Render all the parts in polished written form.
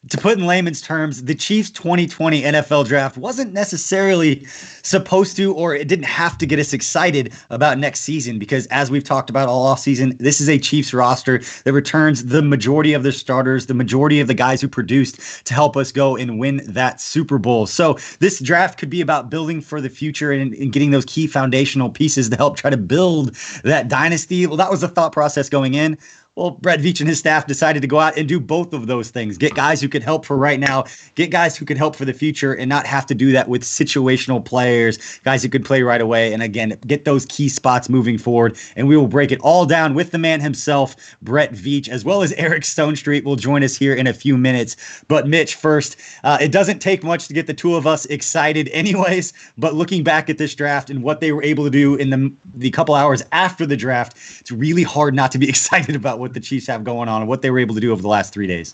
to put in layman's terms, the Chiefs 2020 NFL draft wasn't necessarily supposed to, or it didn't have to get us excited about next season, because as we've talked about all offseason, this is a Chiefs roster that returns the majority of their starters, the majority of the guys who produced to help us go and win that Super Bowl. So this draft could be about building for the future and getting those key foundational pieces to help try to build that dynasty. Well, that was the thought process going in. Well, Brett Veach and his staff decided to go out and do both of those things. Get guys who could help for right now, get guys who could help for the future, and not have to do that with situational players, guys who could play right away. And again, get those key spots moving forward. And we will break it all down with the man himself, Brett Veach, as well as Eric Stonestreet will join us here in a few minutes. But Mitch, first, it doesn't take much to get the two of us excited anyways, but looking back at this draft and what they were able to do in the couple hours after the draft, it's really hard not to be excited about what the Chiefs have going on and what they were able to do over the last 3 days.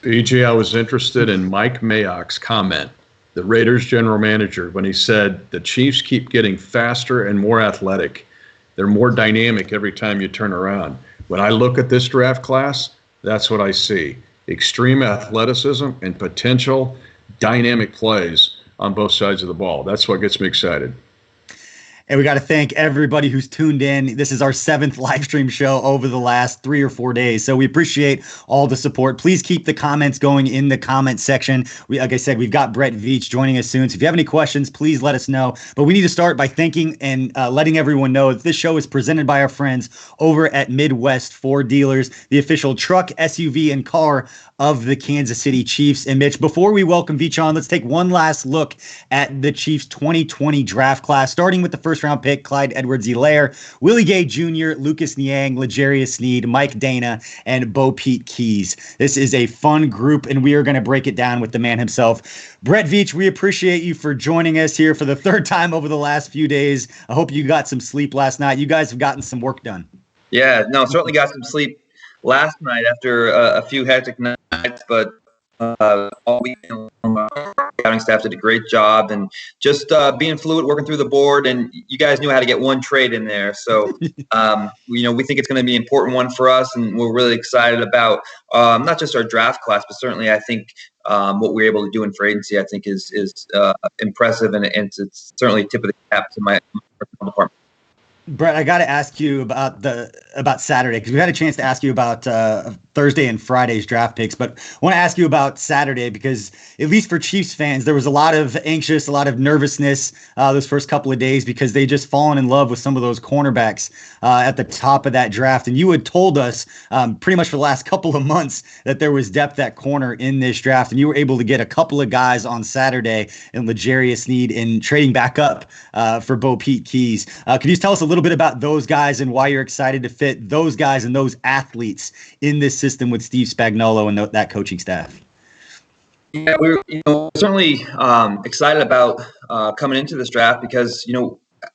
EJ, I was interested in Mike Mayock's comment, the Raiders general manager, when he said the Chiefs keep getting faster and more athletic. They're more dynamic every time you turn around. When I look at this draft class, that's what I see. Extreme athleticism and potential dynamic plays on both sides of the ball. That's what gets me excited. And we got to thank everybody who's tuned in. This is our 7th live stream show over the last 3 or 4 days. So we appreciate all the support. Please keep the comments going in the comment section. Like I said, we've got Brett Veach joining us soon. So if you have any questions, please let us know. But we need to start by thanking and letting everyone know that this show is presented by our friends over at Midwest Ford Dealers, the official truck, SUV, and car of the Kansas City Chiefs. And Mitch, before we welcome Veach on, let's take one last look at the Chiefs 2020 draft class, starting with the first-round pick, Clyde Edwards-Helaire, Willie Gay Jr., Lucas Niang, L'Jarius Sneed, Mike Dana, and Bo Pete Keys. This is a fun group, and we are going to break it down with the man himself. Brett Veach, we appreciate you for joining us here for the 3rd time over the last few days. I hope you got some sleep last night. You guys have gotten some work done. Yeah, no, certainly got some sleep last night after a few hectic nights, but all weekend long, scouting staff did a great job, and just being fluid, working through the board, and you guys knew how to get one trade in there. So, we think it's going to be an important one for us, and we're really excited about not just our draft class, but certainly I think what we're able to do in free agency, I think is impressive, and it's certainly tip of the cap to my personal department. Brett, I got to ask you about Saturday, because we had a chance to ask you about Thursday and Friday's draft picks, but I want to ask you about Saturday, because at least for Chiefs fans, there was a lot of nervousness those first couple of days, because they just fallen in love with some of those cornerbacks at the top of that draft. And you had told us pretty much for the last couple of months that there was depth at corner in this draft, and you were able to get a couple of guys on Saturday in L'Jarius Sneed and trading back up for Bo Pete Keys. Can you tell us a little bit about those guys and why you're excited to fit those guys and those athletes in this system with Steve Spagnuolo and that coaching staff? Yeah, we're certainly excited about coming into this draft, because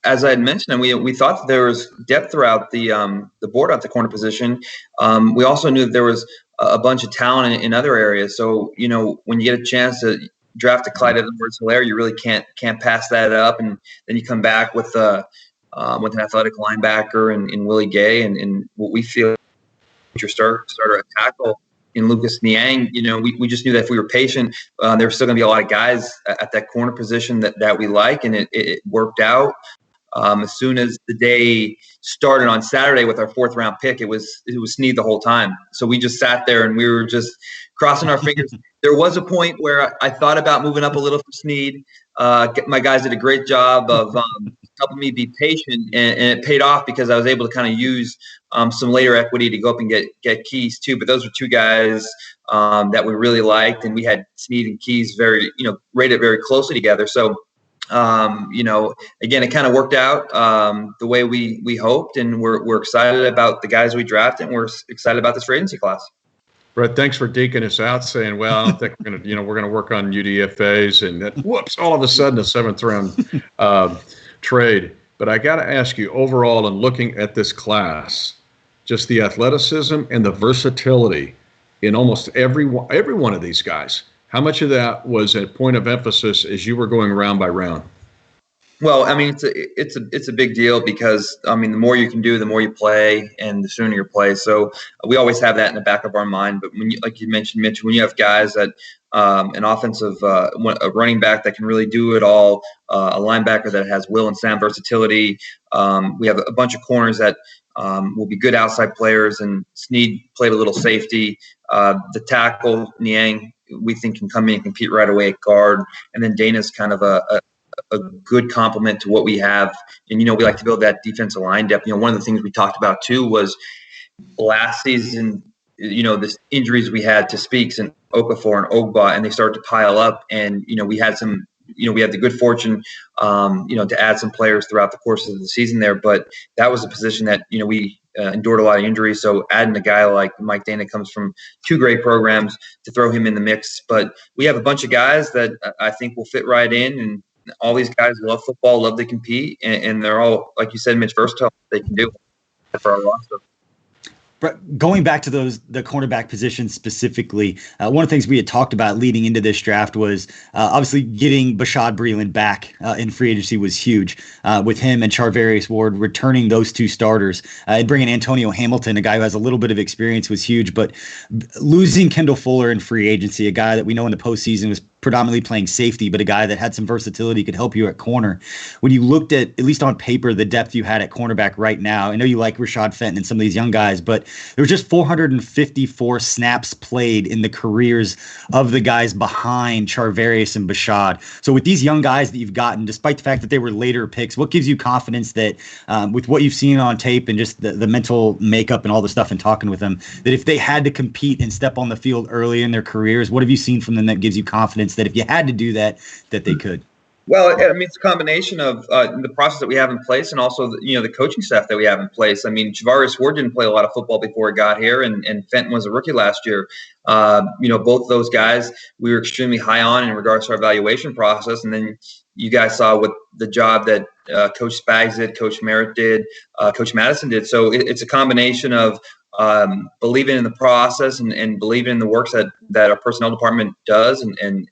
as I had mentioned, and we thought that there was depth throughout the board at the corner position. We also knew that there was a bunch of talent in other areas. So when you get a chance to draft a Clyde Edwards-Helaire, you really can't pass that up, and then you come back with an athletic linebacker in Willie Gay and what we feel future starter at tackle in Lucas Niang. We just knew that if we were patient, there was still going to be a lot of guys at that corner position that we like, and it worked out. As soon as the day started on Saturday with our 4th round pick, it was Sneed the whole time. So we just sat there and we were just crossing our fingers. There was a point where I thought about moving up a little for Sneed. My guys did a great job of helping me be patient, and it paid off, because I was able to kind of use some later equity to go up and get Keys too. But those were 2 guys that we really liked, and we had Sneed and Keys rated very closely together. So again, it kind of worked out the way we hoped, and we're excited about the guys we drafted, and we're excited about this free agency class. Brett, thanks for deking us out, saying, well, I don't think we're going to work on UDFAs, and that, whoops, all of a sudden a 7th round trade. But I got to ask you, overall, in looking at this class, just the athleticism and the versatility in almost every one of these guys, how much of that was a point of emphasis as you were going round by round? Well, I mean, it's a big deal because I mean, the more you can do, the more you play, and the sooner you play. So we always have that in the back of our mind. But when you, like you mentioned, Mitch, when you have guys that an offensive, a running back that can really do it all, a linebacker that has will and sound versatility, we have a bunch of corners that will be good outside players, and Snead played a little safety. The tackle Niang, we think, can come in and compete right away at guard, and then Dana's kind of a good complement to what we have. And, we like to build that defensive line depth. One of the things we talked about too was last season, this injuries we had to Speaks and Okafor and Ogba, and they started to pile up. And, we had we had the good fortune, to add some players throughout the course of the season there. But that was a position that, we endured a lot of injuries. So adding a guy like Mike Dana comes from two great programs to throw him in the mix. But we have a bunch of guys that I think will fit right in, and all these guys love football, love to compete, and they're all, like you said, Mitch, versatile. They can do it for our roster. Going back to the cornerback position specifically, one of the things we had talked about leading into this draft was obviously getting Bashaud Breeland back in free agency was huge. With him and Charvarius Ward returning those two starters and bringing Antonio Hamilton, a guy who has a little bit of experience, was huge. But losing Kendall Fuller in free agency, a guy that we know in the postseason was predominantly playing safety, but a guy that had some versatility, could help you at corner. When you looked at least on paper, the depth you had at cornerback right now, I know you like Rashad Fenton and some of these young guys, but there were just 454 snaps played in the careers of the guys behind Charvarius and Bashaud. So with these young guys that you've gotten, despite the fact that they were later picks, what gives you confidence that with what you've seen on tape and just the mental makeup and all the stuff and talking with them, that if they had to compete and step on the field early in their careers, what have you seen from them that gives you confidence that if you had to do that, that they could? Well, I mean, it's a combination of the process that we have in place, and also the coaching staff that we have in place. I mean, Charvarius Ward didn't play a lot of football before he got here, and Fenton was a rookie last year. Both those guys we were extremely high on in regards to our evaluation process. And then you guys saw what the job that Coach Spags did, Coach Merritt did, Coach Madison did. So it's a combination of believing in the process and believing in the works that our personnel department does, and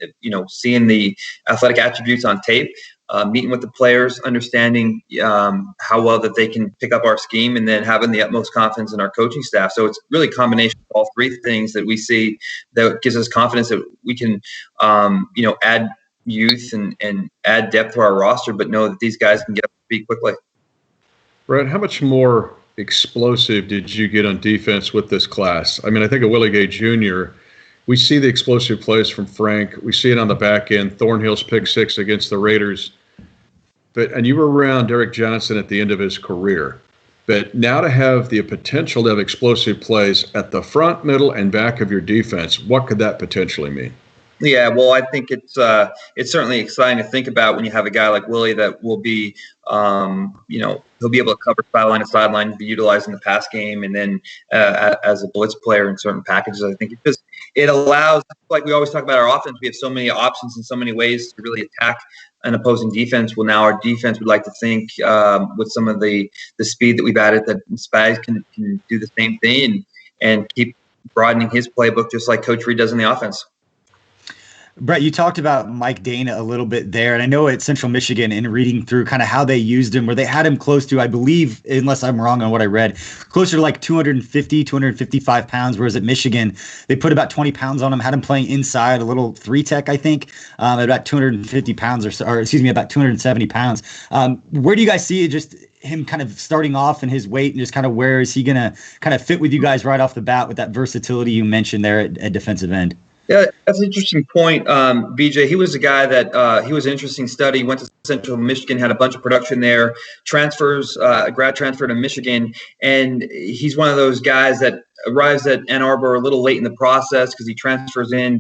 seeing the athletic attributes on tape, meeting with the players, understanding how well that they can pick up our scheme, and then having the utmost confidence in our coaching staff. So it's really a combination of all three things that we see that gives us confidence that we can add youth and add depth to our roster, but know that these guys can get up to speed quickly. Brett, how much more explosive did you get on defense with this class? I mean, I think of Willie Gay Jr. We see the explosive plays from Frank. We see it on the back end. Thornhill's pick six against the Raiders. And you were around Derek Johnson at the end of his career. But now to have the potential to have explosive plays at the front, middle, and back of your defense, what could that potentially mean? Yeah, well, I think it's certainly exciting to think about when you have a guy like Willie that will be, he'll be able to cover sideline to sideline, be utilized in the pass game, and then as a blitz player in certain packages. I think it allows, like we always talk about our offense, we have so many options and so many ways to really attack an opposing defense. Well, now our defense, would like to think with some of the speed that we've added, that Spags can do the same thing and keep broadening his playbook just like Coach Reed does in the offense. Brett, you talked about Mike Dana a little bit there, and I know at Central Michigan, in reading through kind of how they used him, where they had him close to, I believe, unless I'm wrong on what I read, closer to like 250, 255 pounds, whereas at Michigan, they put about 20 pounds on him, had him playing inside, a little three-tech, I think, at about 250 pounds about 270 pounds. Where do you guys see just him kind of starting off and his weight, and just kind of where is he going to kind of fit with you guys right off the bat with that versatility you mentioned there at defensive end? Yeah, that's an interesting point, BJ. He was a guy that he was an interesting study. Went to Central Michigan, had a bunch of production there. Grad transfer to Michigan, and he's one of those guys that arrives at Ann Arbor a little late in the process because he transfers in,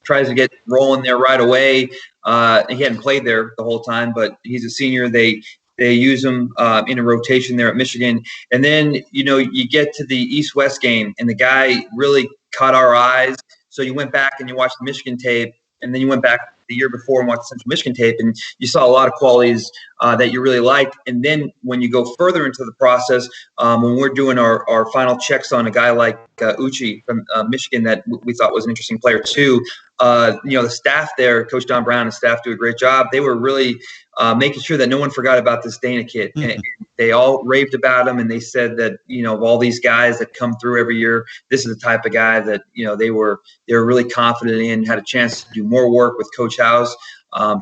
tries to get rolling there right away. He hadn't played there the whole time, but he's a senior. They use him in a rotation there at Michigan, and then you get to the East-West game, and the guy really caught our eyes. So you went back and you watched the Michigan tape, and then you went back the year before and watched the Central Michigan tape, and you saw a lot of qualities that you really liked. And then when you go further into the process, when we're doing our final checks on a guy like Uchi from Michigan that we thought was an interesting player too, the staff there, Coach Don Brown and staff do a great job. They were really making sure that no one forgot about this Dana kid. Mm-hmm. And they all raved about him, and they said that, of all these guys that come through every year, this is the type of guy that, they were really confident in, had a chance to do more work with Coach House.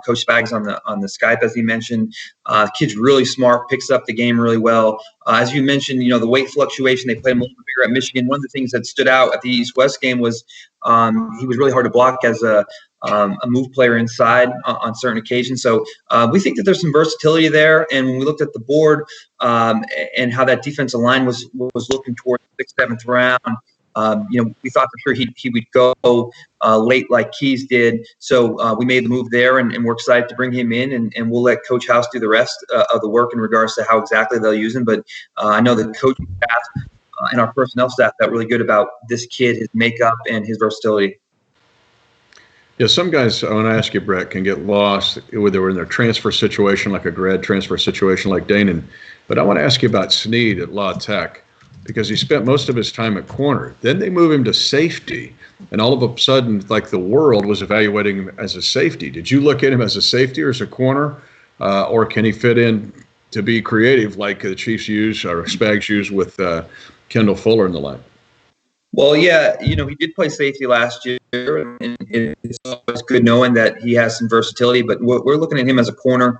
Coach Spags on the Skype, as he mentioned. Kid's really smart, picks up the game really well. As you mentioned, the weight fluctuation, they played him a little bit bigger at Michigan. One of the things that stood out at the East-West game was he was really hard to block as a move player inside on certain occasions. So we think that there's some versatility there. And when we looked at the board and how that defensive line was looking towards the 6th, 7th round, we thought for sure he would go late like Keys did. So we made the move there, and we're excited to bring him in, and we'll let Coach House do the rest of the work in regards to how exactly they'll use him. But I know the coaching staff and our personnel staff felt really good about this kid, his makeup, and his versatility. Yeah, some guys, I want to ask you, Brett, can get lost whether they were in their transfer situation, like a grad transfer situation like Danon. But I want to ask you about Snead at La Tech, because he spent most of his time at corner. Then they move him to safety, and all of a sudden, like, the world was evaluating him as a safety. Did you look at him as a safety or as a corner, or can he fit in to be creative like the Chiefs use or Spags use with Kendall Fuller in the line? Well, yeah, he did play safety last year, and it's always good knowing that he has some versatility, but we're looking at him as a corner.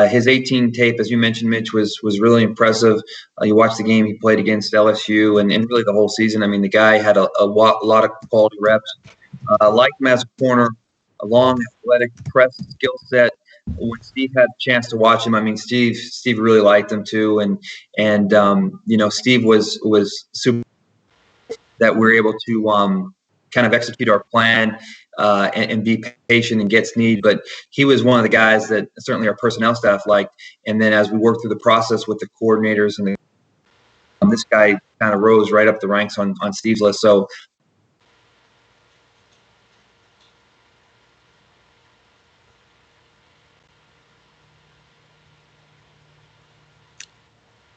His 18 tape, as you mentioned, Mitch, was really impressive. You watched the game he played against LSU and really the whole season. I mean, the guy had a lot of quality reps. Liked him as a corner, a long, athletic, press skill set. When Steve had a chance to watch him, I mean, Steve really liked him too, and Steve was super that we're able to kind of execute our plan and be patient and get Snead. But he was one of the guys that certainly our personnel staff liked. And then as we worked through the process with the coordinators, and this guy kind of rose right up the ranks on Steve's list. So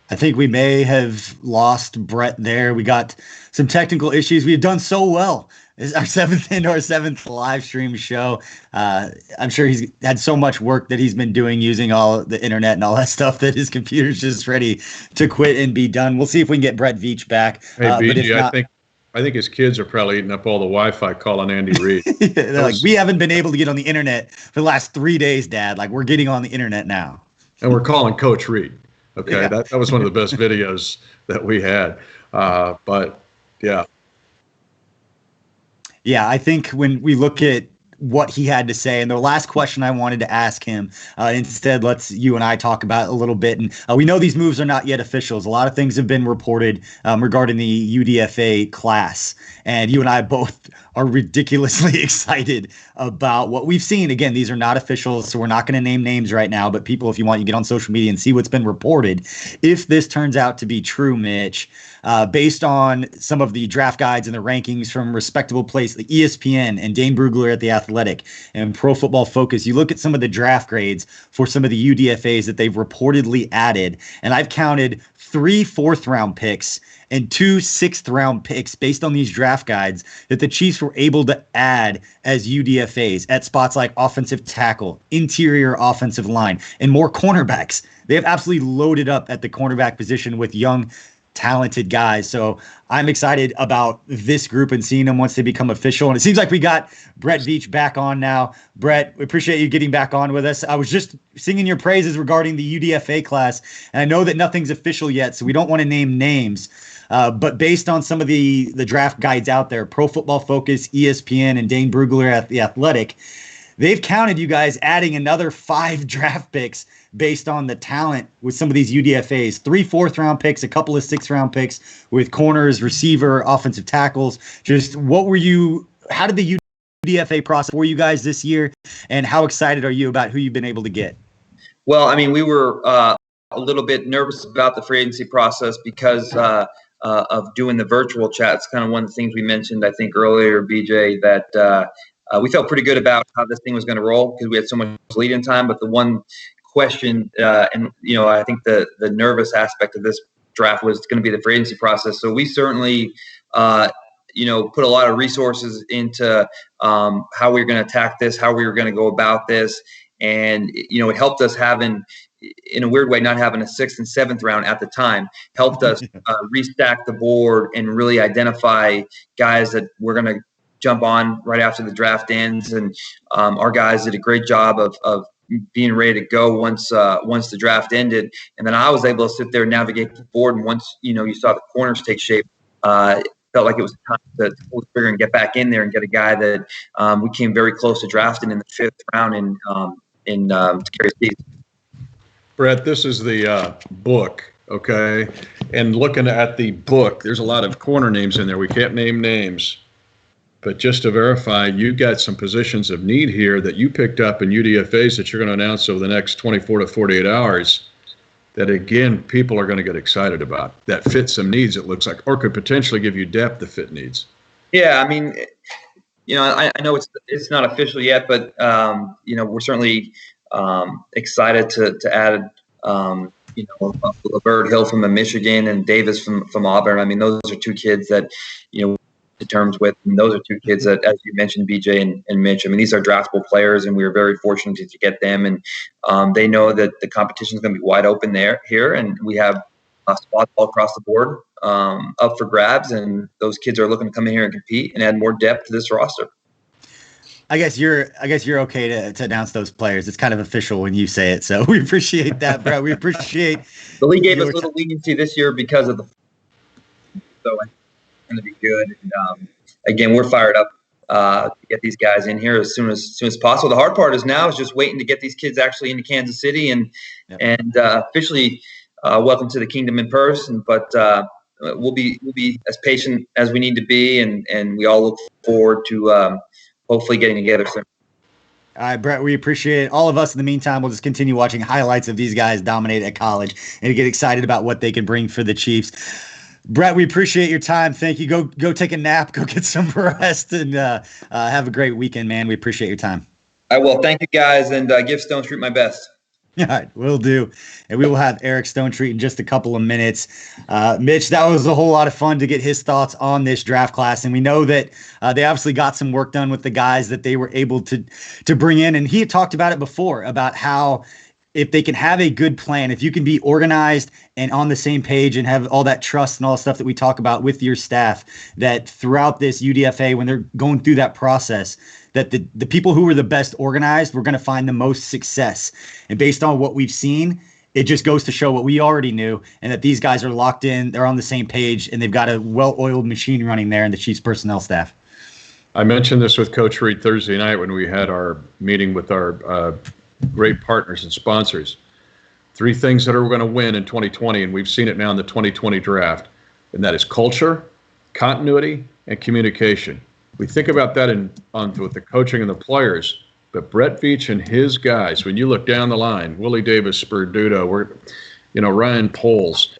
I think we may have lost Brett there. We got some technical issues. We've done so well. It's our 7th live stream show. I'm sure he's had so much work that he's been doing using all the internet and all that stuff that his computer's just ready to quit and be done. We'll see if we can get Brett Veach back. Hey, BG, I think his kids are probably eating up all the Wi-Fi calling Andy Reid. They're like, we haven't been able to get on the internet for the last 3 days, Dad. Like, we're getting on the internet now. And we're calling Coach Reid. Okay, yeah. That was one of the best videos that we had. But, yeah. Yeah, I think when we look at what he had to say, and the last question I wanted to ask him, instead, let's you and I talk about it a little bit. And we know these moves are not yet officials. A lot of things have been reported regarding the UDFA class. And you and I both are ridiculously excited about what we've seen. Again, these are not officials, so we're not going to name names right now. But people, if you want, you get on social media and see what's been reported. If this turns out to be true, Mitch, based on some of the draft guides and the rankings from respectable places, the ESPN and Dane Brugler at The Athletic and Pro Football Focus, you look at some of the draft grades for some of the UDFAs that they've reportedly added, and I've counted 3 4th-round picks and 2 6th-round picks based on these draft guides that the Chiefs were able to add as UDFAs at spots like offensive tackle, interior offensive line, and more cornerbacks. They have absolutely loaded up at the cornerback position with young, talented guys. So I'm excited about this group and seeing them once they become official. And it seems like we got Brett Veach back on now. Brett, we appreciate you getting back on with us. I was just singing your praises regarding the UDFA class, and I know that nothing's official yet, so we don't want to name names. But based on some of the draft guides out there, Pro Football Focus, ESPN, and Dane Brugler at The Athletic, they've counted you guys adding another 5 draft picks based on the talent with some of these UDFAs. 3 4th-round picks, a couple of 6th-round picks with corners, receiver, offensive tackles. Just how did the UDFA process for you guys this year, and how excited are you about who you've been able to get? Well, I mean, we were a little bit nervous about the free agency process because of doing the virtual chat. It's kind of one of the things we mentioned, I think, earlier, BJ, that we felt pretty good about how this thing was going to roll because we had so much lead-in time. But the one question, and I think the nervous aspect of this draft was going to be the free agency process. So we certainly, put a lot of resources into how we were going to attack this, how we were going to go about this. And, it helped us having, in a weird way, not having a 6th and 7th round at the time, helped us restack the board and really identify guys that we're going to jump on right after the draft ends. And our guys did a great job of being ready to go once the draft ended. And then I was able to sit there and navigate the board. And once, you saw the corners take shape, it felt like it was time to pull the trigger and get back in there and get a guy that we came very close to drafting in the 5th round in Terry Steve. Brett, this is the book, okay? And looking at the book, there's a lot of corner names in there. We can't name names. But just to verify, you got some positions of need here that you picked up in UDFAs that you're going to announce over the next 24 to 48 hours that, again, people are going to get excited about, that fit some needs, it looks like, or could potentially give you depth to fit needs. Yeah, I mean, I know it's not official yet, but, we're certainly excited to add, LeVert Hill from Michigan and Davis from Auburn. I mean, those are 2 kids that, to terms with, and those are 2 kids that, as you mentioned, BJ and Mitch. I mean, these are draftable players, and we were very fortunate to get them. And they know that the competition is going to be wide open here, and we have spots all across the board up for grabs. And those kids are looking to come in here and compete and add more depth to this roster. I guess you're okay to announce those players. It's kind of official when you say it, so we appreciate that, Brett. We appreciate. The league gave us a little leniency this year because of so it's going to be good. And again, we're fired up to get these guys in here as soon as possible. The hard part is just waiting to get these kids actually into Kansas City and officially welcome to the kingdom in person. But we'll be as patient as we need to be, and we all look forward to hopefully getting together soon. All right, Brett, we appreciate it. All of us, in the meantime, will just continue watching highlights of these guys dominate at college and get excited about what they can bring for the Chiefs. Brett, we appreciate your time. Thank you. Go take a nap, go get some rest, and have a great weekend, man. We appreciate your time. I will. Thank you, guys, and give Stonestreet my best. All right, will do. And we will have Eric Stonestreet in just a couple of minutes. Mitch, that was a whole lot of fun to get his thoughts on this draft class. And we know that they obviously got some work done with the guys that they were able to bring in. And he had talked about it before, about how if they can have a good plan, if you can be organized and on the same page and have all that trust and all the stuff that we talk about with your staff, that throughout this UDFA, when they're going through that process, that the people who were the best organized were going to find the most success. And based on what we've seen, it just goes to show what we already knew, and that these guys are locked in, they're on the same page, and they've got a well-oiled machine running there in the Chiefs personnel staff. I mentioned this with Coach Reed Thursday night when we had our meeting with our great partners and sponsors. 3 things that are going to win in 2020, and we've seen it now in the 2020 draft, and that is culture, continuity, and communication. We think about that with the coaching and the players, but Brett Veach and his guys, when you look down the line, Willie Davis, Sperduto, Ryan Poles,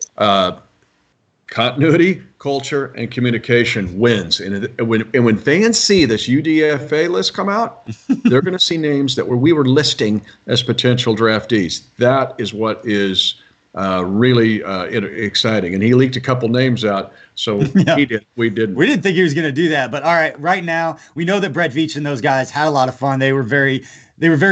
continuity, culture, and communication wins. And when fans see this UDFA list come out, they're going to see names that we were listing as potential draftees. That is what is really exciting. And he leaked a couple names out, so he did. We didn't. We didn't think he was going to do that. But all right, right now, we know that Brett Veach and those guys had a lot of fun. They were very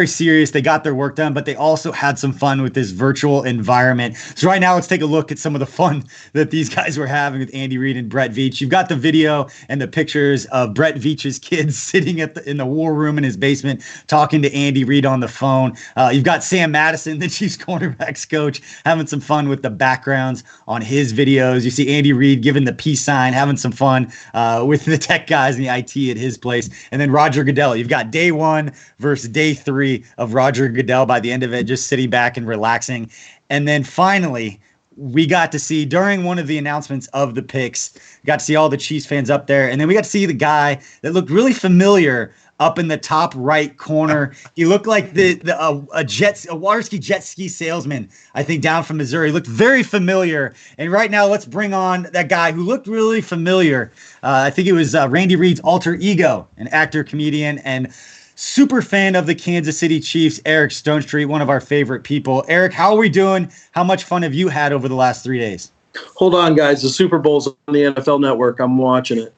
serious. They got their work done, but they also had some fun with this virtual environment. So right now, let's take a look at some of the fun that these guys were having with Andy Reid and Brett Veach. You've got the video and the pictures of Brett Veach's kids sitting in the war room in his basement talking to Andy Reid on the phone. You've got Sam Madison, the Chiefs cornerbacks coach, having some fun with the backgrounds on his videos. You see Andy Reid giving the peace sign, having some fun with the tech guys and the IT at his place. And then Roger Goodell. You've got day 1 versus day 3 of Roger Goodell by the end of it, just sitting back and relaxing. And then finally, we got to see during one of the announcements of the picks, got to see all the Chiefs fans up there. And then we got to see the guy that looked really familiar up in the top right corner. He looked like a water ski jet ski salesman, I think, down from Missouri. He looked very familiar. And right now, let's bring on that guy who looked really familiar. I think it was Randy Reid's alter ego, an actor, comedian, and super fan of the Kansas City Chiefs, Eric Stonestreet, one of our favorite people. Eric, how are we doing? How much fun have you had over the last 3 days? Hold on, guys. The Super Bowl's on the NFL Network. I'm watching it.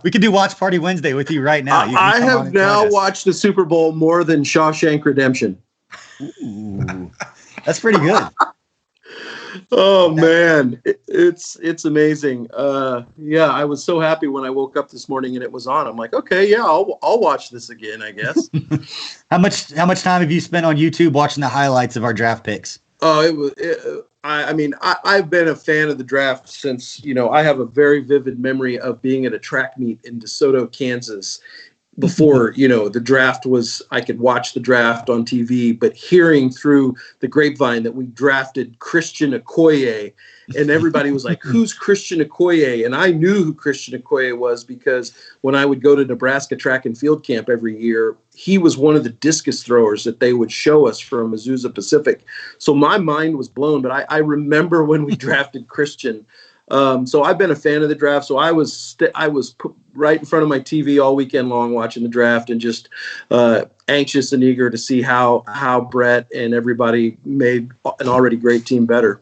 We could do Watch Party Wednesday with you right now. I have now watched the Super Bowl more than Shawshank Redemption. Ooh, that's pretty good. Oh man, it's amazing. Yeah, I was so happy when I woke up this morning and it was on. I'm like, okay, yeah, I'll watch this again, I guess. How much time have you spent on YouTube watching the highlights of our draft picks? Oh, I've been a fan of the draft since, I have a very vivid memory of being at a track meet in DeSoto, Kansas, before, the draft was, I could watch the draft on TV, but hearing through the grapevine that we drafted Christian Okoye, and everybody was like, who's Christian Okoye? And I knew who Christian Okoye was because when I would go to Nebraska track and field camp every year, he was one of the discus throwers that they would show us from Azusa Pacific. So my mind was blown, but I remember when we drafted Christian. So I've been a fan of the draft. So I was right in front of my TV all weekend long watching the draft and just anxious and eager to see how Brett and everybody made an already great team better.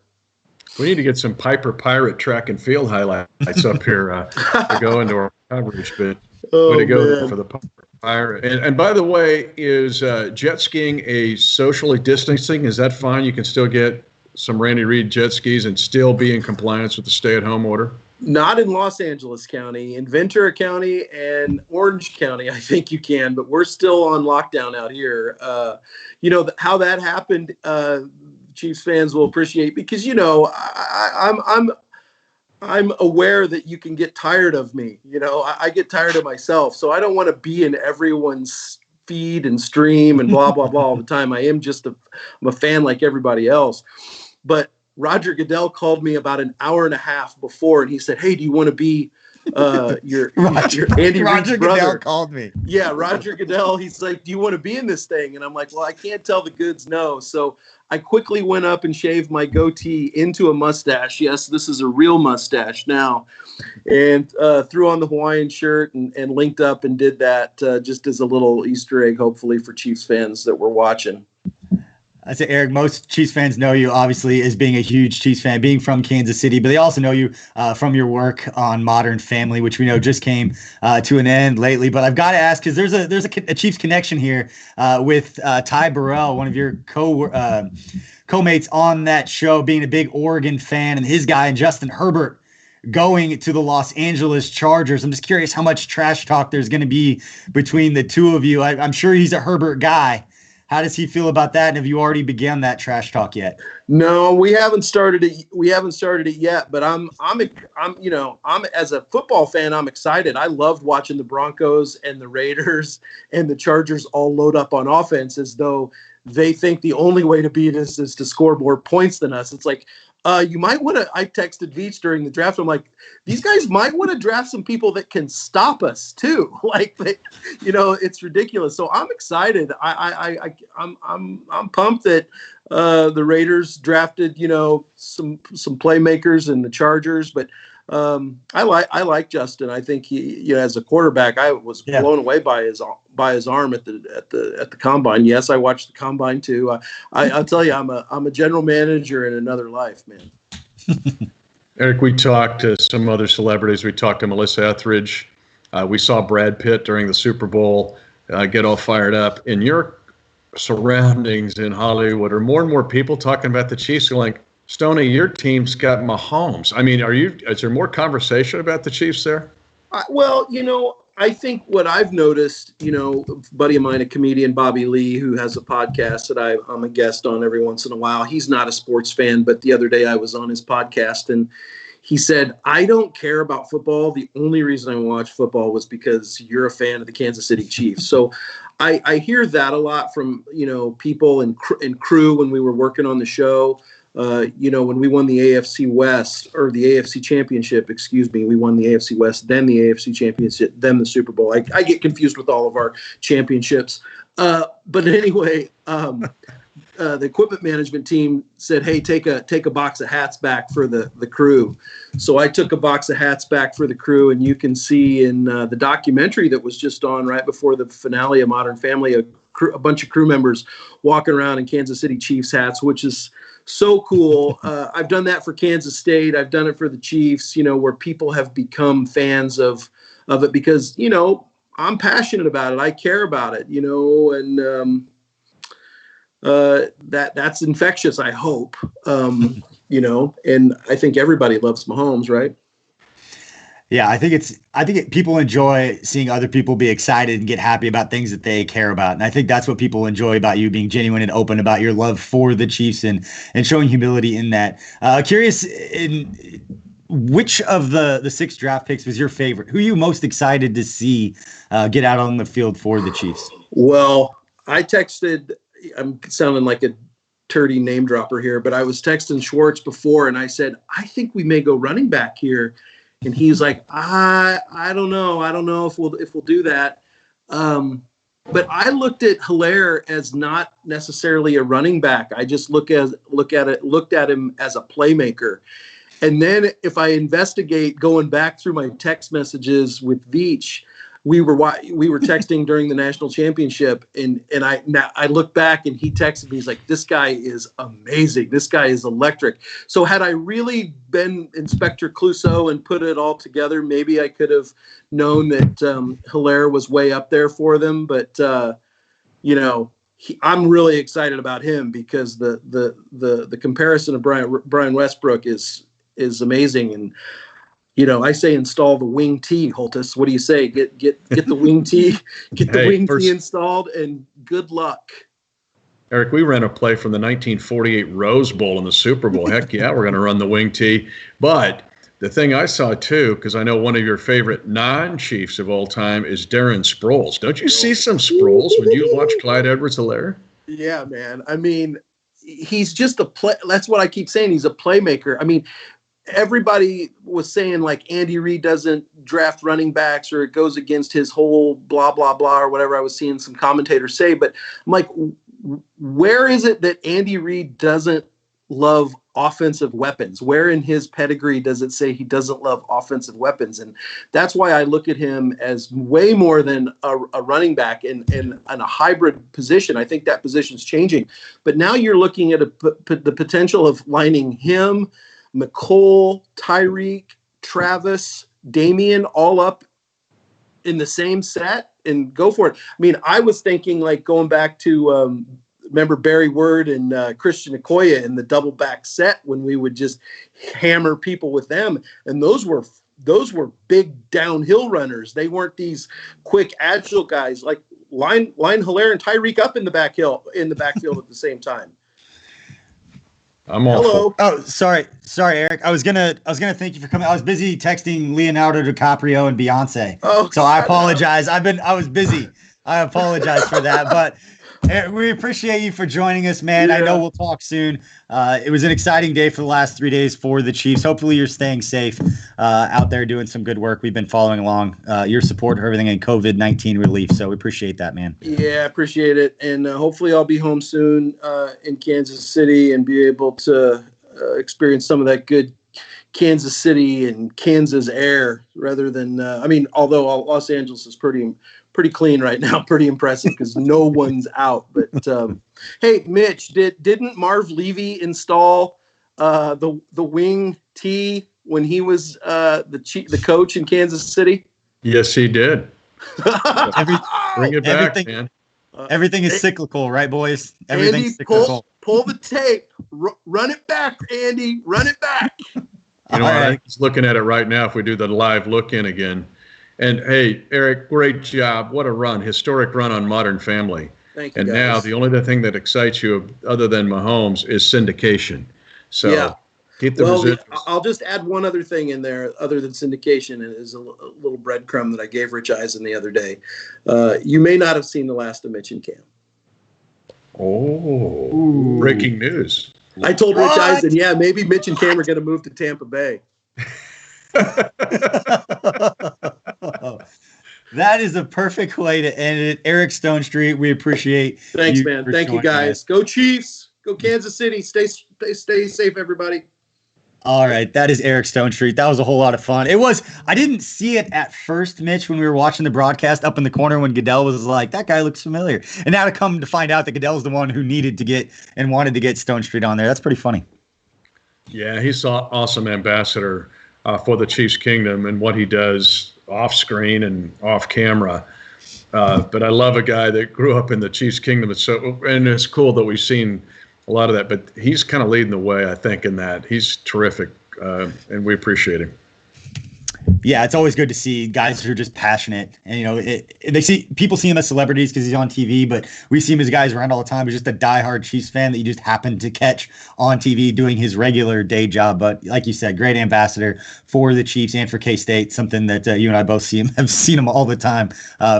We need to get some Piper Pirate track and field highlights up here to go into our coverage. But way to go for the Piper Pirate. And by the way, is jet skiing a socially distancing? Is that fine? You can still get some Randy Reed jet skis and still be in compliance with the stay-at-home order? Not in Los Angeles County. In Ventura County and Orange County, I think you can, but we're still on lockdown out here. How that happened, Chiefs fans will appreciate because, I'm aware that you can get tired of me. I get tired of myself, so I don't want to be in everyone's feed and stream and blah, blah, blah all the time. I'm a fan like everybody else. But Roger Goodell called me about an hour and a half before, and he said, "Hey, do you want to be your Andy Roger Reid's brother?" Goodell called me. Yeah, Roger Goodell. He's like, "Do you want to be in this thing?" And I'm like, "Well, I can't tell the goods no." So I quickly went up and shaved my goatee into a mustache. Yes, this is a real mustache now, and threw on the Hawaiian shirt and linked up and did that just as a little Easter egg, hopefully for Chiefs fans that were watching. I say, Eric, most Chiefs fans know you obviously as being a huge Chiefs fan, being from Kansas City, but they also know you from your work on Modern Family, which we know just came to an end lately. But I've got to ask, because there's a Chiefs connection here with Ty Burrell, one of your co-mates on that show, being a big Oregon fan, and his guy, and Justin Herbert, going to the Los Angeles Chargers. I'm just curious how much trash talk there's going to be between the two of you. I'm sure he's a Herbert guy. How does he feel about that? And have you already begun that trash talk yet? No, we haven't started it. We haven't started it yet. But I'm as a football fan, I'm excited. I loved watching the Broncos and the Raiders and the Chargers all load up on offense as though they think the only way to beat us is to score more points than us. It's like, you might want to. I texted Veach during the draft. I'm like, these guys might want to draft some people that can stop us too. It's ridiculous. So I'm excited. I'm pumped that the Raiders drafted some playmakers and the Chargers. But I like Justin. I think he as a quarterback, I was blown away by his arm at the combine. Yes, I watched the combine too. I'll tell you, I'm a general manager in another life, man. Eric, we talked to some other celebrities. We talked to Melissa Etheridge. We saw Brad Pitt during the Super Bowl get all fired up. In your surroundings in Hollywood, are more and more people talking about the Chiefs going, Stoney, your team's got Mahomes. I mean, is there more conversation about the Chiefs there? I think what I've noticed, a buddy of mine, a comedian, Bobby Lee, who has a podcast that I'm a guest on every once in a while. He's not a sports fan, but the other day I was on his podcast and he said, I don't care about football. The only reason I watch football was because you're a fan of the Kansas City Chiefs. So I hear that a lot from, people and crew when we were working on the show. When we won the AFC West or the AFC Championship, we won the AFC West, then the AFC Championship, then the Super Bowl. I get confused with all of our championships. But anyway, the equipment management team said, hey, take a box of hats back for the crew. So I took a box of hats back for the crew, and you can see in the documentary that was just on right before the finale of Modern Family, a a bunch of crew members walking around in Kansas City Chiefs hats, which is so cool. I've done that for Kansas State. I've done it for the Chiefs, where people have become fans of it because, I'm passionate about it. I care about it, and that's infectious, I hope. And I think everybody loves Mahomes, right? Yeah, I think people enjoy seeing other people be excited and get happy about things that they care about. And I think that's what people enjoy about you, being genuine and open about your love for the Chiefs and showing humility in that. Curious, in which of the 6 draft picks was your favorite? Who are you most excited to see get out on the field for the Chiefs? Well, I texted, I'm sounding like a turdy name dropper here, but I was texting Schwartz before and I said, I think we may go running back here. And he's like, I don't know. I don't know if we'll do that. But I looked at Hilaire as not necessarily a running back. I just looked at him as a playmaker. And then if I investigate going back through my text messages with Veach, we were texting during the national championship, and I look back and he texted me. He's like, "This guy is amazing. This guy is electric." So had I really been Inspector Clouseau and put it all together, maybe I could have known that Hilaire was way up there for them. But I'm really excited about him because the comparison of Brian Westbrook is amazing. And I say install the wing tee, Holthus. What do you say? Get the wing tee, tee installed, and good luck. Eric, we ran a play from the 1948 Rose Bowl in the Super Bowl. Heck yeah, we're going to run the wing tee. But the thing I saw too, because I know one of your favorite non-Chiefs of all time is Darren Sproles. Don't you see some Sproles when you watch Clyde Edwards-Helaire? Yeah, man. I mean, he's just that's what I keep saying. He's a playmaker. I mean, everybody was saying like Andy Reid doesn't draft running backs or it goes against his whole blah, blah, blah, or whatever I was seeing some commentators say. But I'm like, where is it that Andy Reid doesn't love offensive weapons? Where in his pedigree does it say he doesn't love offensive weapons? And that's why I look at him as way more than a running back in a hybrid position. I think that position's changing. But now you're looking at the potential of lining him, McCole, Tyreek, Travis, Damian all up in the same set and go for it. I mean, I was thinking like going back to remember Barry Word and Christian Okoye in the double back set when we would just hammer people with them. And those were big downhill runners. They weren't these quick, agile guys. Like line Hilaire and Tyreek up in the backfield at the same time. I'm all Hello. Oh, sorry, Eric. I was gonna thank you for coming. I was busy texting Leonardo DiCaprio and Beyonce. Oh, so I apologize. I was busy. I apologize for that. But we appreciate you for joining us, man. Yeah. I know we'll talk soon. It was an exciting day for the last 3 days for the Chiefs. Hopefully you're staying safe out there doing some good work. We've been following along your support for everything in COVID-19 relief. So we appreciate that, man. Yeah, appreciate it. And hopefully I'll be home soon in Kansas City and be able to experience some of that good Kansas City and Kansas air rather than, although Los Angeles is pretty clean right now, pretty impressive because no one's out. But hey, Mitch, didn't Marv Levy install the wing tee when he was the coach in Kansas City? Yes, he did. Bring it back, man. Everything is cyclical, right, boys? Everything's Andy, cyclical. Pull the tape. Run it back, Andy. Run it back. I think he's looking at it right now if we do the live look-in again. And, hey, Eric, great job. What a run. Historic run on Modern Family. Thank you, and guys. Now the only thing that excites you other than Mahomes is syndication. So keep the residuals. I'll just add one other thing in there other than syndication. And it is a little breadcrumb that I gave Rich Eisen the other day. You may not have seen the last of Mitch and Cam. Oh, breaking news. I told Rich Eisen, maybe Mitch and Cam are going to move to Tampa Bay. That is a perfect way to end it. Eric Stonestreet, we appreciate. Thanks, man. Thank you, guys. Go Chiefs. Go Kansas City. Stay safe, everybody. All right, that is Eric Stonestreet. That was a whole lot of fun. I didn't see it at first, Mitch, when we were watching the broadcast up in the corner when Goodell was like, that guy looks familiar. And now to come to find out that Goodell's the one who needed to get and wanted to get Stonestreet on there. That's pretty funny. Yeah, he's an awesome ambassador for the Chiefs Kingdom and what he does off screen and off camera. But I love a guy that grew up in the Chiefs Kingdom. And it's cool that we've seen a lot of that, but he's kind of leading the way, I think, in that. He's terrific, and we appreciate him. Yeah, it's always good to see guys who are just passionate. And, people see him as celebrities because he's on TV, but we see him as guys around all the time. He's just a diehard Chiefs fan that you just happen to catch on TV doing his regular day job. But like you said, great ambassador for the Chiefs and for K-State, something that you and I both have seen him all the time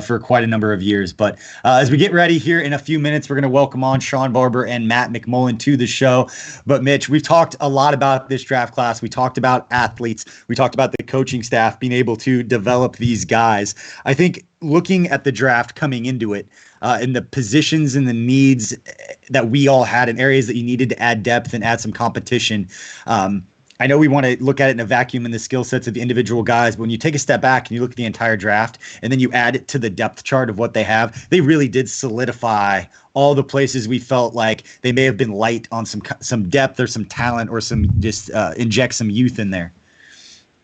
for quite a number of years. But as we get ready here in a few minutes, we're going to welcome on Shawn Barber and Matt McMullen to the show. But Mitch, we've talked a lot about this draft class. We talked about athletes. We talked about the coaching staff being able to develop these guys. I think looking at the draft coming into it and the positions and the needs that we all had in areas that you needed to add depth and add some competition. I know we want to look at it in a vacuum in the skill sets of the individual guys, but when you take a step back and you look at the entire draft and then you add it to the depth chart of what they have, they really did solidify all the places we felt like they may have been light on some depth or some talent or some just inject some youth in there.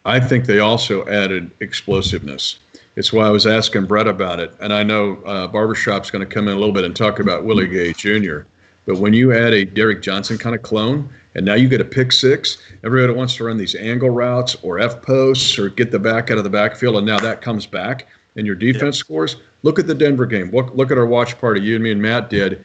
I think they also added explosiveness. It's why I was asking Brett about it. And I know Barbershop's going to come in a little bit and talk about Willie Gay Jr. But when you add a Derek Johnson kind of clone, and now you get a pick six, everybody wants to run these angle routes or F posts or get the back out of the backfield, and now that comes back and your defense scores. Look at the Denver game. Look at our watch party you and me and Matt did.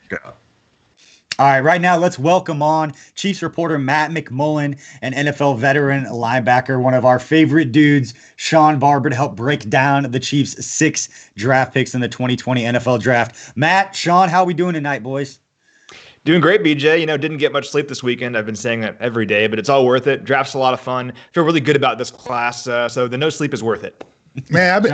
All right, right now let's welcome on Chiefs reporter Matt McMullen, an NFL veteran linebacker, one of our favorite dudes, Shawn Barber, to help break down the Chiefs' 6 draft picks in the 2020 NFL Draft. Matt, Shawn, how we doing tonight, boys? Doing great, BJ. Didn't get much sleep this weekend. I've been saying that every day, but it's all worth it. Draft's a lot of fun. Feel really good about this class, so the no sleep is worth it. Man,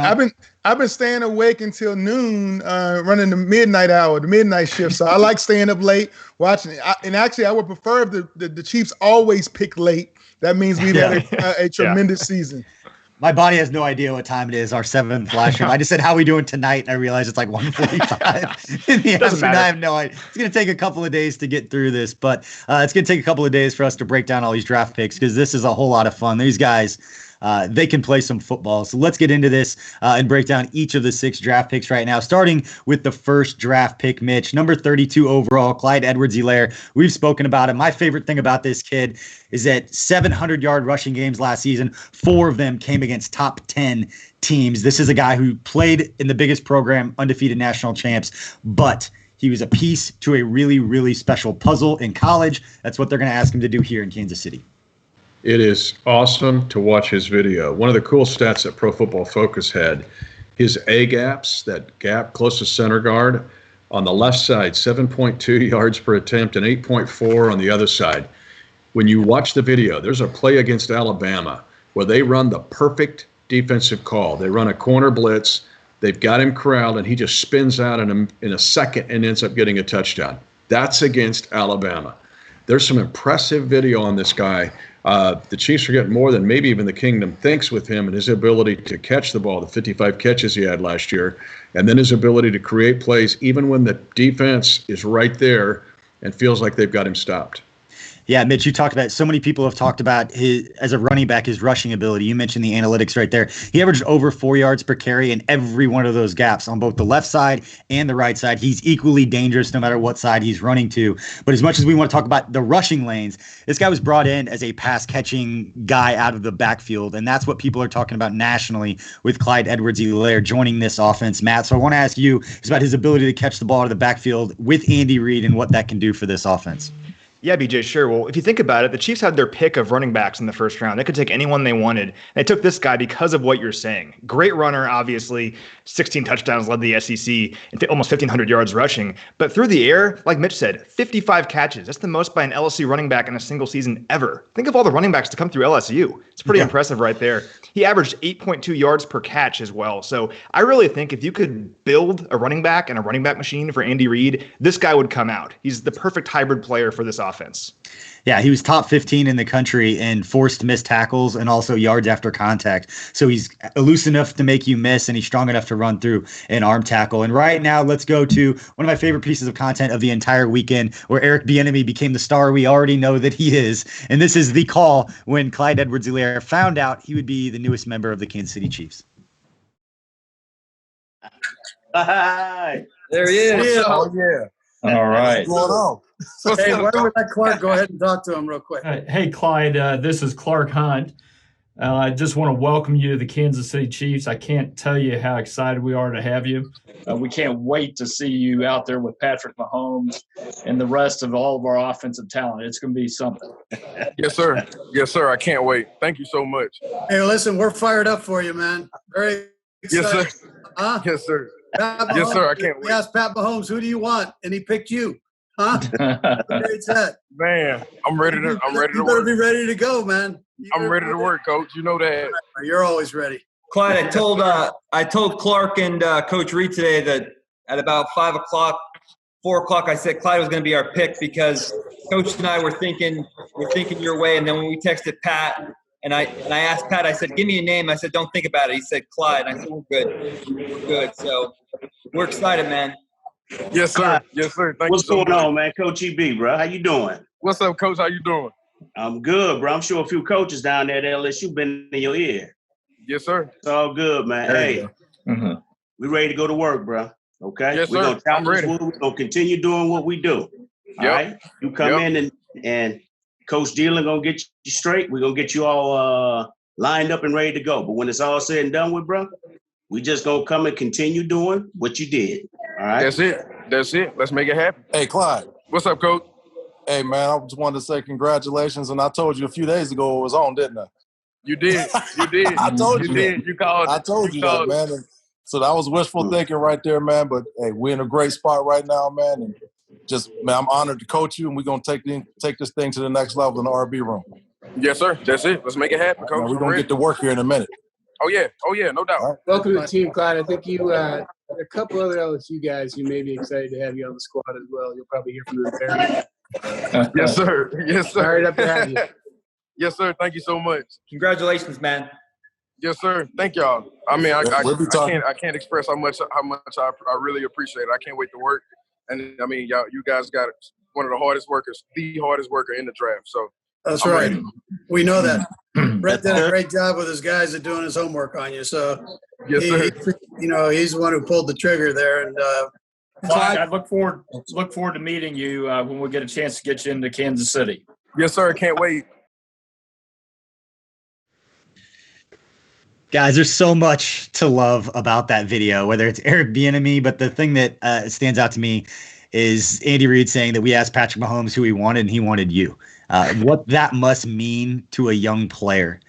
I've been staying awake until noon, running the midnight hour, the midnight shift. So I like staying up late watching it. I would prefer if the Chiefs always pick late. That means we've had a tremendous season. My body has no idea what time it is, our 7th live stream. I just said, how are we doing tonight? And I realized it's like 1:45 in the afternoon. I have no idea. It's going to take a couple of days to get through this, but it's going to take a couple of days for us to break down all these draft picks because this is a whole lot of fun. These guys, they can play some football. So let's get into this and break down each of the 6 draft picks right now, starting with the first draft pick, Mitch. Number 32 overall, Clyde Edwards-Helaire. We've spoken about him. My favorite thing about this kid is that 700-yard rushing games last season, 4 of them came against top 10 teams. This is a guy who played in the biggest program, undefeated national champs, but he was a piece to a really, really special puzzle in college. That's what they're going to ask him to do here in Kansas City. It is awesome to watch his video. One of the cool stats that Pro Football Focus had, his A gaps, that gap close to center guard, on the left side, 7.2 yards per attempt and 8.4 on the other side. When you watch the video, there's a play against Alabama where they run the perfect defensive call. They run a corner blitz. They've got him corralled, and he just spins out in a second and ends up getting a touchdown. That's against Alabama. There's some impressive video on this guy. The Chiefs are getting more than maybe even the Kingdom thinks with him and his ability to catch the ball, the 55 catches he had last year, and then his ability to create plays even when the defense is right there and feels like they've got him stopped. Yeah, Mitch, you talked about so many people have talked about his as a running back, his rushing ability. You mentioned the analytics right there. He averaged over 4 yards per carry in every one of those gaps on both the left side and the right side. He's equally dangerous no matter what side he's running to. But as much as we want to talk about the rushing lanes, this guy was brought in as a pass catching guy out of the backfield. And that's what people are talking about nationally with Clyde Edwards-Helaire joining this offense. Matt, so I want to ask you about his ability to catch the ball out of the backfield with Andy Reid and what that can do for this offense. Yeah, BJ, sure. Well, if you think about it, the Chiefs had their pick of running backs in the first round. They could take anyone they wanted. They took this guy because of what you're saying. Great runner, obviously. 16 touchdowns, led the SEC, and almost 1,500 yards rushing. But through the air, like Mitch said, 55 catches. That's the most by an LSU running back in a single season ever. Think of all the running backs to come through LSU. It's pretty impressive right there. He averaged 8.2 yards per catch as well. So I really think if you could build a running back and a running back machine for Andy Reid, this guy would come out. He's the perfect hybrid player for this offense. offense. Yeah, he was top 15 in the country in forced missed tackles and also yards after contact. So he's loose enough to make you miss, and he's strong enough to run through an arm tackle. And right now, let's go to one of my favorite pieces of content of the entire weekend, where Eric Bieniemy became the star we already know that he is. And this is the call when Clyde Edwards-Helaire found out he would be the newest member of the Kansas City Chiefs. Hi. There he is. Oh, yeah. All right. What's going on? Hey, why don't we let Clark go ahead and talk to him real quick? Hey, Clyde, this is Clark Hunt. I just want to welcome you to the Kansas City Chiefs. I can't tell you how excited we are to have you. We can't wait to see you out there with Patrick Mahomes and the rest of all of our offensive talent. It's going to be something. Yes, sir. Yes, sir. I can't wait. Thank you so much. Hey, listen, we're fired up for you, man. Very excited. Yes, sir. Huh? Yes, sir. Pat Yes, Mahomes, sir. I can't we wait. asked Pat Mahomes, who do you want? And he picked you. Huh? Great set. Man, I'm ready to You better work. be ready to go, man. I'm ready to work, coach. You know that. You're always ready. Clyde, I told Clark and Coach Reed today that at about 4 o'clock, I said Clyde was going to be our pick because Coach and I were thinking your way. And then when we texted Pat and I asked Pat, I said, give me a name. I said, don't think about it. He said, Clyde. I said, we're good. We're good. So we're excited, man. Yes, sir. Yes, sir. Thank What's you so going much. on, man? Coach EB, bro. How you doing? What's up, coach? How you doing? I'm good, bro. I'm sure a few coaches down there at LSU been in your ear. Yes, sir. It's all good, man. There Hey, you go. we ready to go to work, bro. Okay? Yes, We're sir. gonna tap I'm this ready. wood. We're gonna continue doing what we do. All Yep. right? You come in and Coach Dillon gonna get you straight. We're gonna get you all lined up and ready to go. But when it's all said and done with, bro, we just gonna come and continue doing what you did. All right? That's it. That's it. Let's make it happen. Hey, Clyde. What's up, coach? Hey, man, I just wanted to say congratulations. And I told you a few days ago it was on, didn't I? You did. You did. I told you did. that. You called. I told you that, called. man. And so that was wishful thinking right there, man. But, hey, we're in a great spot right now, man. And just, man, I'm honored to coach you, and we're going to take this thing to the next level in the RB room. Yes, sir. That's it. Let's make it happen, coach. We're going to get to work here in a minute. Oh, yeah. Oh, yeah. No doubt. Right. Welcome to the team, Clyde. I think you a couple other LSU guys who may be excited to have you on the squad as well. You'll probably hear from them very Yes, sir. Yes, sir. fired up to have you. Yes, sir. Thank you so much. Congratulations, man. Yes, sir. Thank y'all. I mean, We'll be talking. I can't express how much I really appreciate it. I can't wait to work. And I mean, you guys got one of the hardest workers in the draft. So That's I'm right. ready. We know that. Brett did a great job with his guys at doing his homework on you. So, Yes, sir. he's the one who pulled the trigger there. And Clyde, I look forward to meeting you when we get a chance to get you into Kansas City. Yes, sir. Can't wait. Guys, there's so much to love about that video, whether it's Eric Bieniemy, but the thing that stands out to me is Andy Reid saying that we asked Patrick Mahomes who he wanted, and he wanted you. What that must mean to a young player.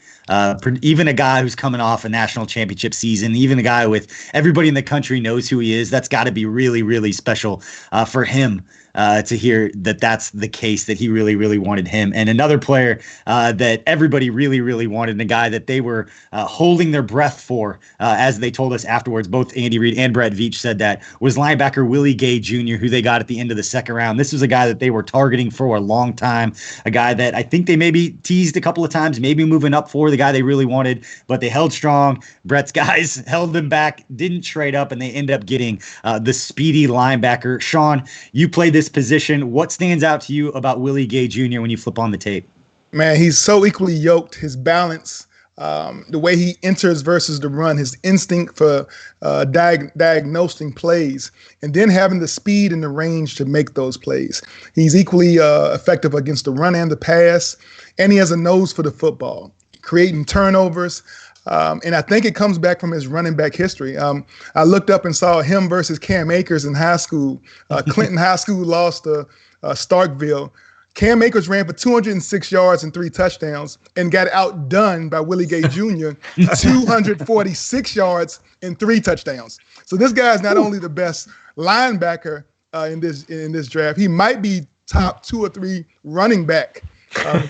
Even a guy who's coming off a national championship season, even a guy with everybody in the country knows who he is, that's got to be really, really special for him to hear that that's the case, that he really, really wanted him. And another player that everybody really, really wanted, and a guy that they were holding their breath for, as they told us afterwards, both Andy Reid and Brett Veach said that, was linebacker Willie Gay Jr., who they got at the end of the second round. This was a guy that they were targeting for a long time, a guy that I think they maybe teased a couple of times, maybe moving up for the guy they really wanted, but they held strong. Brett's guys held them back, didn't trade up, and they end up getting the speedy linebacker. Shawn, you played this position. What stands out to you about Willie Gay Jr. when you flip on the tape? Man, he's so equally yoked. His balance, the way he enters versus the run, his instinct for diagnosing plays, and then having the speed and the range to make those plays. He's equally effective against the run and the pass, and he has a nose for the football, creating turnovers. And I think it comes back from his running back history. I looked up and saw him versus Cam Akers in high school. Clinton High School lost to Starkville. Cam Akers ran for 206 yards and 3 touchdowns and got outdone by Willie Gay Jr. 246 yards and 3 touchdowns. So this guy is not only the best linebacker in this draft, he might be top 2 or 3 running back.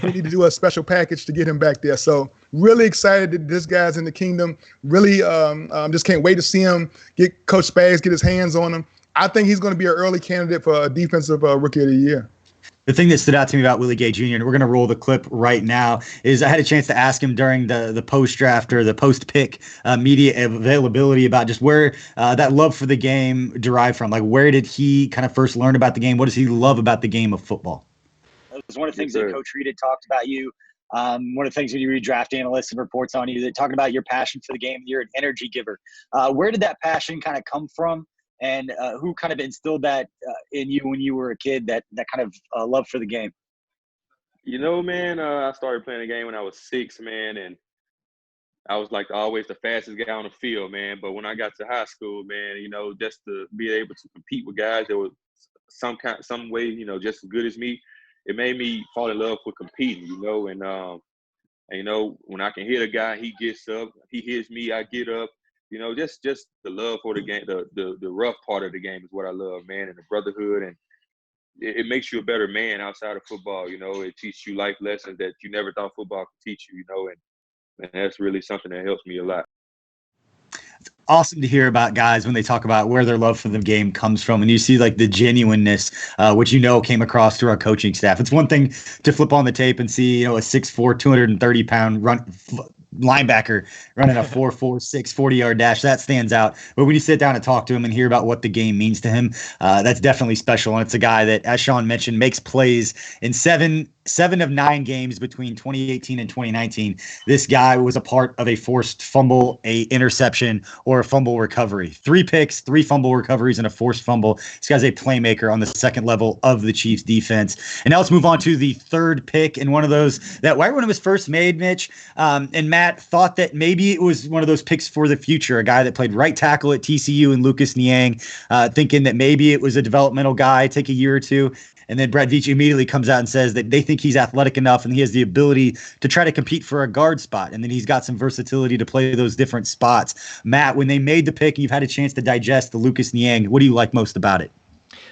We need to do a special package to get him back there. So really excited that this guy's in the kingdom. Really just can't wait to see him, get Coach Spags, get his hands on him. I think he's going to be an early candidate for a defensive rookie of the year. The thing that stood out to me about Willie Gay Jr., and we're going to roll the clip right now, is I had a chance to ask him during the post-draft or the post-pick media availability about just where that love for the game derived from. Like, where did he kind of first learn about the game? What does he love about the game of football? It was one of the things that Coach Reed had talked about you. One of the things when you read draft analysts and reports on you, that talking about your passion for the game, you're an energy giver. Where did that passion kind of come from? And who kind of instilled that in you when you were a kid, that kind of love for the game? You know, man, I started playing the game when I was 6, man, and I was like always the fastest guy on the field, man. But when I got to high school, man, you know, just to be able to compete with guys that were some way, you know, just as good as me, it made me fall in love with competing, you know. And you know, when I can hit a guy, he gets up, he hits me, I get up. You know, just the love for the game, the rough part of the game is what I love, man, and the brotherhood, and it makes you a better man outside of football. You know, it teaches you life lessons that you never thought football could teach you. You know, and that's really something that helps me a lot. It's awesome to hear about guys when they talk about where their love for the game comes from, and you see like the genuineness, which came across through our coaching staff. It's one thing to flip on the tape and see a 6'4", 230-pound linebacker running a 4.46 40-yard dash. That stands out. But when you sit down and talk to him and hear about what the game means to him, that's definitely special. And it's a guy that, as Shawn mentioned, makes plays in seven of 9 games between 2018 and 2019. This guy was a part of a forced fumble, a interception, or a fumble recovery. 3 picks, 3 fumble recoveries, and a forced fumble. This guy's a playmaker on the second level of the Chiefs defense. And now let's move on to the third pick, and one of those that right when it was first made, Mitch, and Matt thought that maybe it was one of those picks for the future, a guy that played right tackle at TCU and Lucas Niang, thinking that maybe it was a developmental guy, take a year or two. And then Brett Veach immediately comes out and says that they think he's athletic enough and he has the ability to try to compete for a guard spot. And then he's got some versatility to play those different spots. Matt, when they made the pick and you've had a chance to digest the Lucas Niang, what do you like most about it?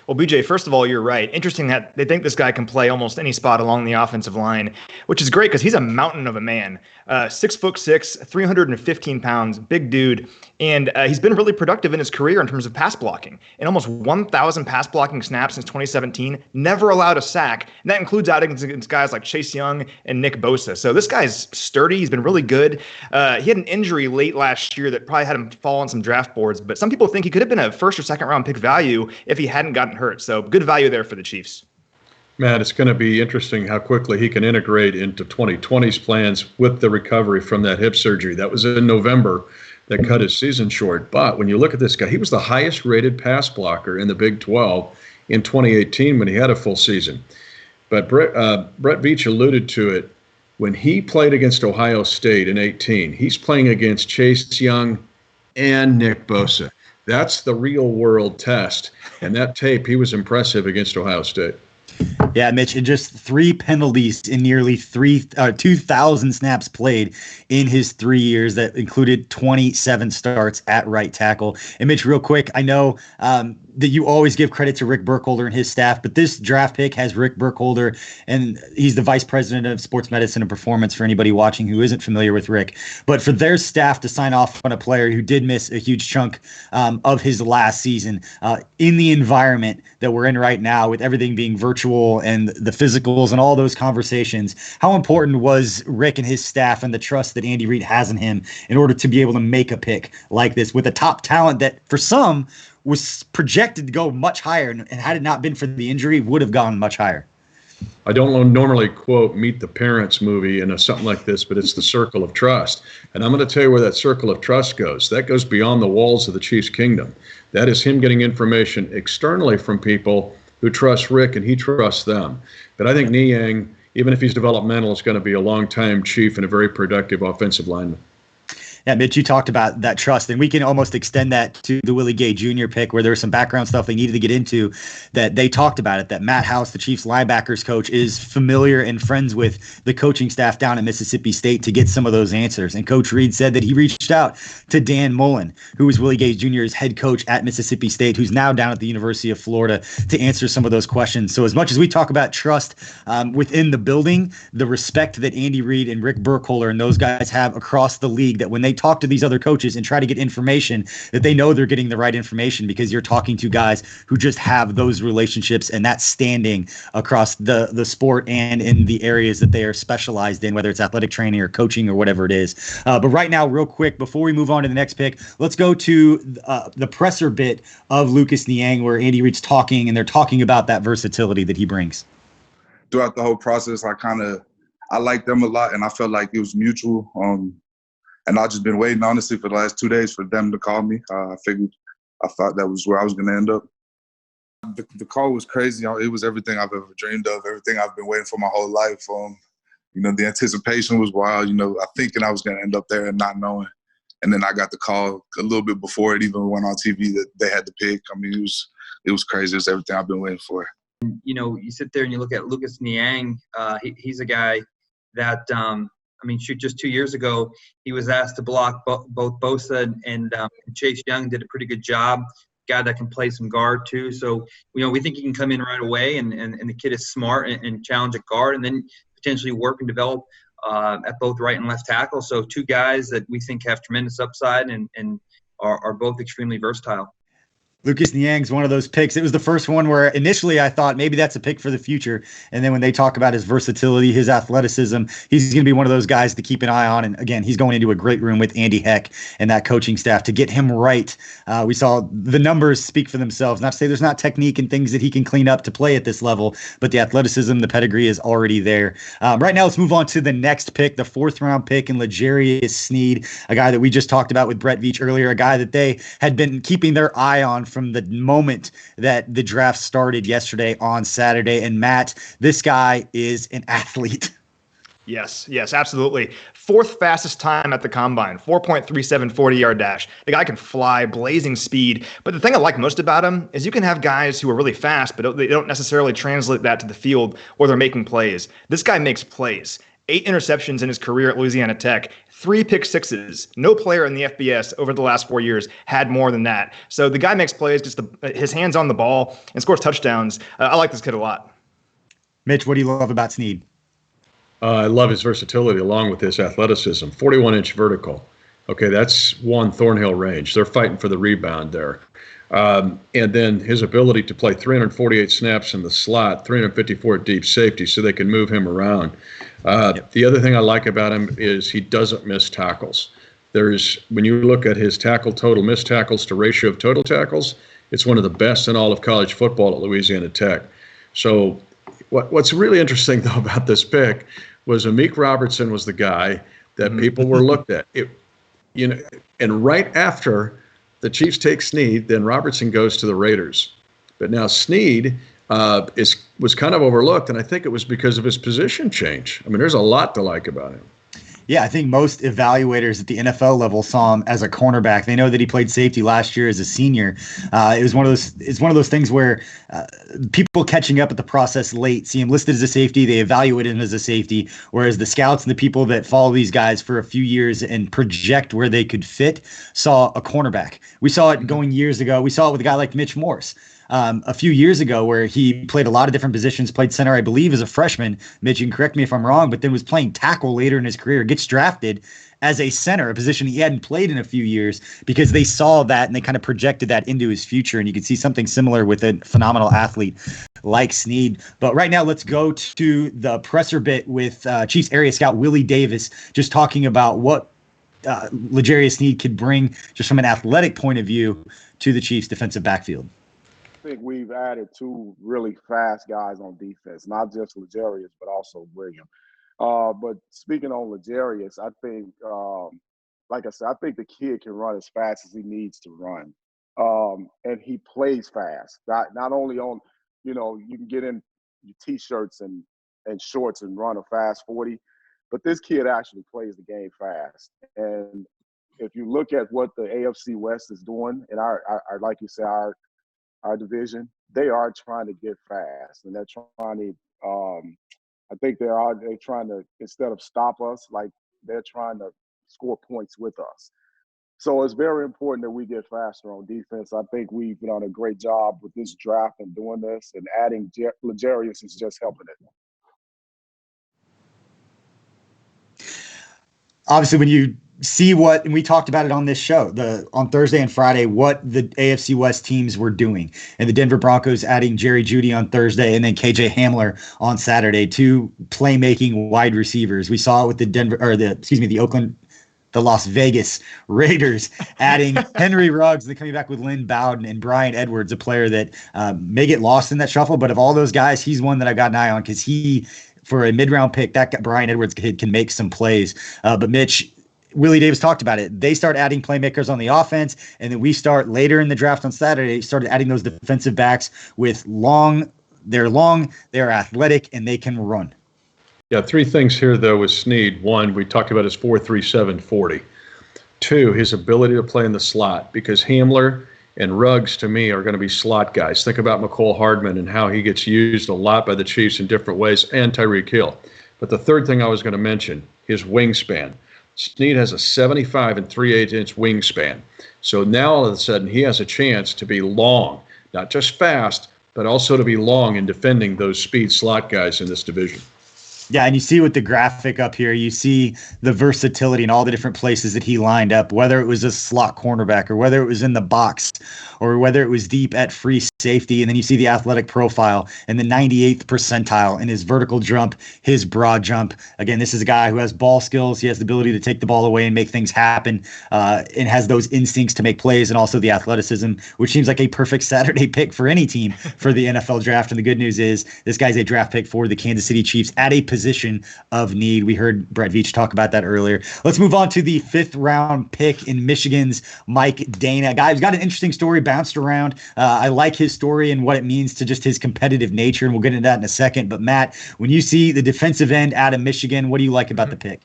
Well, BJ, first of all, you're right. Interesting that they think this guy can play almost any spot along the offensive line, which is great because he's a mountain of a man. 6'6", 315 pounds, big dude. And he's been really productive in his career in terms of pass blocking. In almost 1,000 pass blocking snaps since 2017, never allowed a sack. And that includes out against guys like Chase Young and Nick Bosa. So this guy's sturdy. He's been really good. He had an injury late last year that probably had him fall on some draft boards. But some people think he could have been a first or second round pick value if he hadn't gotten hurt. So good value there for the Chiefs. Matt, it's going to be interesting how quickly he can integrate into 2020's plans with the recovery from that hip surgery. That was in November that cut his season short. But when you look at this guy, he was the highest rated pass blocker in the Big 12 in 2018 when he had a full season. But Brett Veach alluded to it. When he played against Ohio State in 18, he's playing against Chase Young and Nick Bosa. That's the real world test. And that tape, he was impressive against Ohio State. Yeah, Mitch, and just 3 penalties in nearly 2,000 snaps played in his 3 years. That included 27 starts at right tackle. And Mitch, real quick, I know that you always give credit to Rick Burkholder and his staff, but this draft pick has Rick Burkholder, and he's the vice president of sports medicine and performance for anybody watching who isn't familiar with Rick. But for their staff to sign off on a player who did miss a huge chunk of his last season in the environment that we're in right now, with everything being virtual and the physicals and all those conversations, how important was Rick and his staff and the trust that Andy Reid has in him in order to be able to make a pick like this with a top talent that for some was projected to go much higher, and had it not been for the injury, would have gone much higher? I don't normally quote Meet the Parents movie in something like this, but it's the circle of trust. And I'm going to tell you where that circle of trust goes. That goes beyond the walls of the Chiefs' kingdom. That is him getting information externally from people who trust Rick and he trusts them. But I think Niang, even if he's developmental, is going to be a long-time Chief and a very productive offensive lineman. Yeah, Mitch, you talked about that trust, and we can almost extend that to the Willie Gay Jr. pick, where there was some background stuff they needed to get into that they talked about it, that Matt House, the Chiefs linebackers coach, is familiar and friends with the coaching staff down at Mississippi State to get some of those answers. And Coach Reed said that he reached out to Dan Mullen, who was Willie Gay Jr.'s head coach at Mississippi State, who's now down at the University of Florida, to answer some of those questions. So as much as we talk about trust within the building, the respect that Andy Reid and Rick Burkholder and those guys have across the league, that when they talk to these other coaches and try to get information, that they know they're getting the right information, because you're talking to guys who just have those relationships and that standing across the sport and in the areas that they are specialized in, whether it's athletic training or coaching or whatever it is. But right now, real quick, before we move on to the next pick, let's go to the presser bit of Lucas Niang, where Andy Reid's talking, and they're talking about that versatility that he brings. Throughout the whole process, I liked them a lot, and I felt like it was mutual. And I've just been waiting, honestly, for the last 2 days for them to call me. I thought that was where I was going to end up. The call was crazy. It was everything I've ever dreamed of, everything I've been waiting for my whole life. The anticipation was wild. Thinking I was going to end up there and not knowing. And then I got the call a little bit before it even went on TV that they had the pick. It was crazy. It was everything I've been waiting for. You sit there and you look at Lucas Niang. He's a guy that, just 2 years ago, he was asked to block both Bosa and Chase Young. Did a pretty good job. Guy that can play some guard too. So, we think he can come in right away, and the kid is smart and challenge at guard, and then potentially work and develop at both right and left tackle. So 2 guys that we think have tremendous upside and are both extremely versatile. Lucas Niang's one of those picks. It was the first one where initially I thought maybe that's a pick for the future. And then when they talk about his versatility, his athleticism, he's going to be one of those guys to keep an eye on. And again, he's going into a great room with Andy Heck and that coaching staff to get him right. We saw the numbers speak for themselves. Not to say there's not technique and things that he can clean up to play at this level, but the athleticism, the pedigree is already there. Right now, let's move on to the next pick, the 4th round pick in L'Jarius Sneed, a guy that we just talked about with Brett Veach earlier, a guy that they had been keeping their eye on from the moment that the draft started yesterday on Saturday. And Matt, this guy is an athlete. Yes, absolutely. 4th fastest time at the combine, 4.37 40-yard dash. The guy can fly, blazing speed. But the thing I like most about him is you can have guys who are really fast, but they don't necessarily translate that to the field, or they're making plays. This guy makes plays. 8 interceptions in his career at Louisiana Tech, 3 pick sixes. No player in the FBS over the last 4 years had more than that. So the guy makes plays, just his hands on the ball, and scores touchdowns. I like this kid a lot. Mitch, what do you love about Sneed? I love his versatility along with his athleticism. 41-inch vertical. Okay, that's one Thornhill range. They're fighting for the rebound there. And then his ability to play 348 snaps in the slot, 354 deep safety, so they can move him around. The other thing I like about him is he doesn't miss tackles. When you look at his missed tackles to ratio of total tackles, it's one of the best in all of college football at Louisiana Tech. So what's really interesting, though, about this pick was Amik Robertson was the guy that people were looked at. And right after the Chiefs take Sneed, then Robertson goes to the Raiders. But now Sneed was kind of overlooked, and I think it was because of his position change. There's a lot to like about him. Yeah, I think most evaluators at the NFL level saw him as a cornerback. They know that he played safety last year as a senior. It's one of those things where people catching up at the process late see him listed as a safety. They evaluate him as a safety, whereas the scouts and the people that follow these guys for a few years and project where they could fit saw a cornerback. We saw it going years ago. We saw it with a guy like Mitch Morse. A few years ago, where he played a lot of different positions, played center, I believe, as a freshman. Mitch, you can correct me if I'm wrong, but then was playing tackle later in his career, gets drafted as a center, a position he hadn't played in a few years, because they saw that and they kind of projected that into his future. And you can see something similar with a phenomenal athlete like Sneed. But right now, let's go to the presser bit with Chiefs area scout Willie Davis, just talking about what L'Jarius Sneed could bring just from an athletic point of view to the Chiefs defensive backfield. I think we've added 2 really fast guys on defense, not just L'Jarius, but also William. But speaking on L'Jarius, I think, like I said, I think the kid can run as fast as he needs to run. And he plays fast. Not only on, you can get in your T-shirts and shorts and run a fast 40, but this kid actually plays the game fast. And if you look at what the AFC West is doing, and our like you said, our division, they are trying to get fast, and they're trying to. I think they're trying to, instead of stop us, like they're trying to score points with us. So it's very important that we get faster on defense. I think we've done a great job with this draft and doing this, and adding L'Jarius is just helping it. Obviously, when you see and we talked about it on this show, on Thursday and Friday, what the AFC West teams were doing. And the Denver Broncos adding Jerry Jeudy on Thursday and then KJ Hamler on Saturday, two playmaking wide receivers. We saw it with the Las Vegas Raiders adding Henry Ruggs, and then coming back with Lynn Bowden and Brian Edwards, a player that may get lost in that shuffle. But of all those guys, he's one that I've got an eye on because for a mid-round pick, that Brian Edwards kid can make some plays. But Mitch, Willie Davis talked about it. They start adding playmakers on the offense, and then we start later in the draft on Saturday, started adding those defensive backs with they're athletic, and they can run. Yeah, three things here, though, with Snead. One, we talked about his 4.37 40. Two, his ability to play in the slot, because Hamler and Ruggs, to me, are going to be slot guys. Think about McCole Hardman and how he gets used a lot by the Chiefs in different ways, and Tyreek Hill. But the third thing I was going to mention, his wingspan. Snead has a 75 and 3/8 inch wingspan. So now all of a sudden he has a chance to be long, not just fast, but also to be long in defending those speed slot guys in this division. Yeah, and you see with the graphic up here, you see the versatility in all the different places that he lined up, whether it was a slot cornerback or whether it was in the box or whether it was deep at free safety. And then you see the athletic profile and the 98th percentile in his vertical jump, his broad jump. Again, this is a guy who has ball skills. He has the ability to take the ball away and make things happen, and has those instincts to make plays, and also the athleticism, which seems like a perfect Saturday pick for any team for the NFL draft. And the good news is this guy's a draft pick for the Kansas City Chiefs at a position of need. We heard Brett Veach talk about that earlier. Let's move on to the 5th round pick in Michigan's Mike Dana. Guys, got an interesting story, bounced around. I like his story and what it means to just his competitive nature, and we'll get into that in a second. But Matt, when you see the defensive end out of Michigan, what do you like about the pick?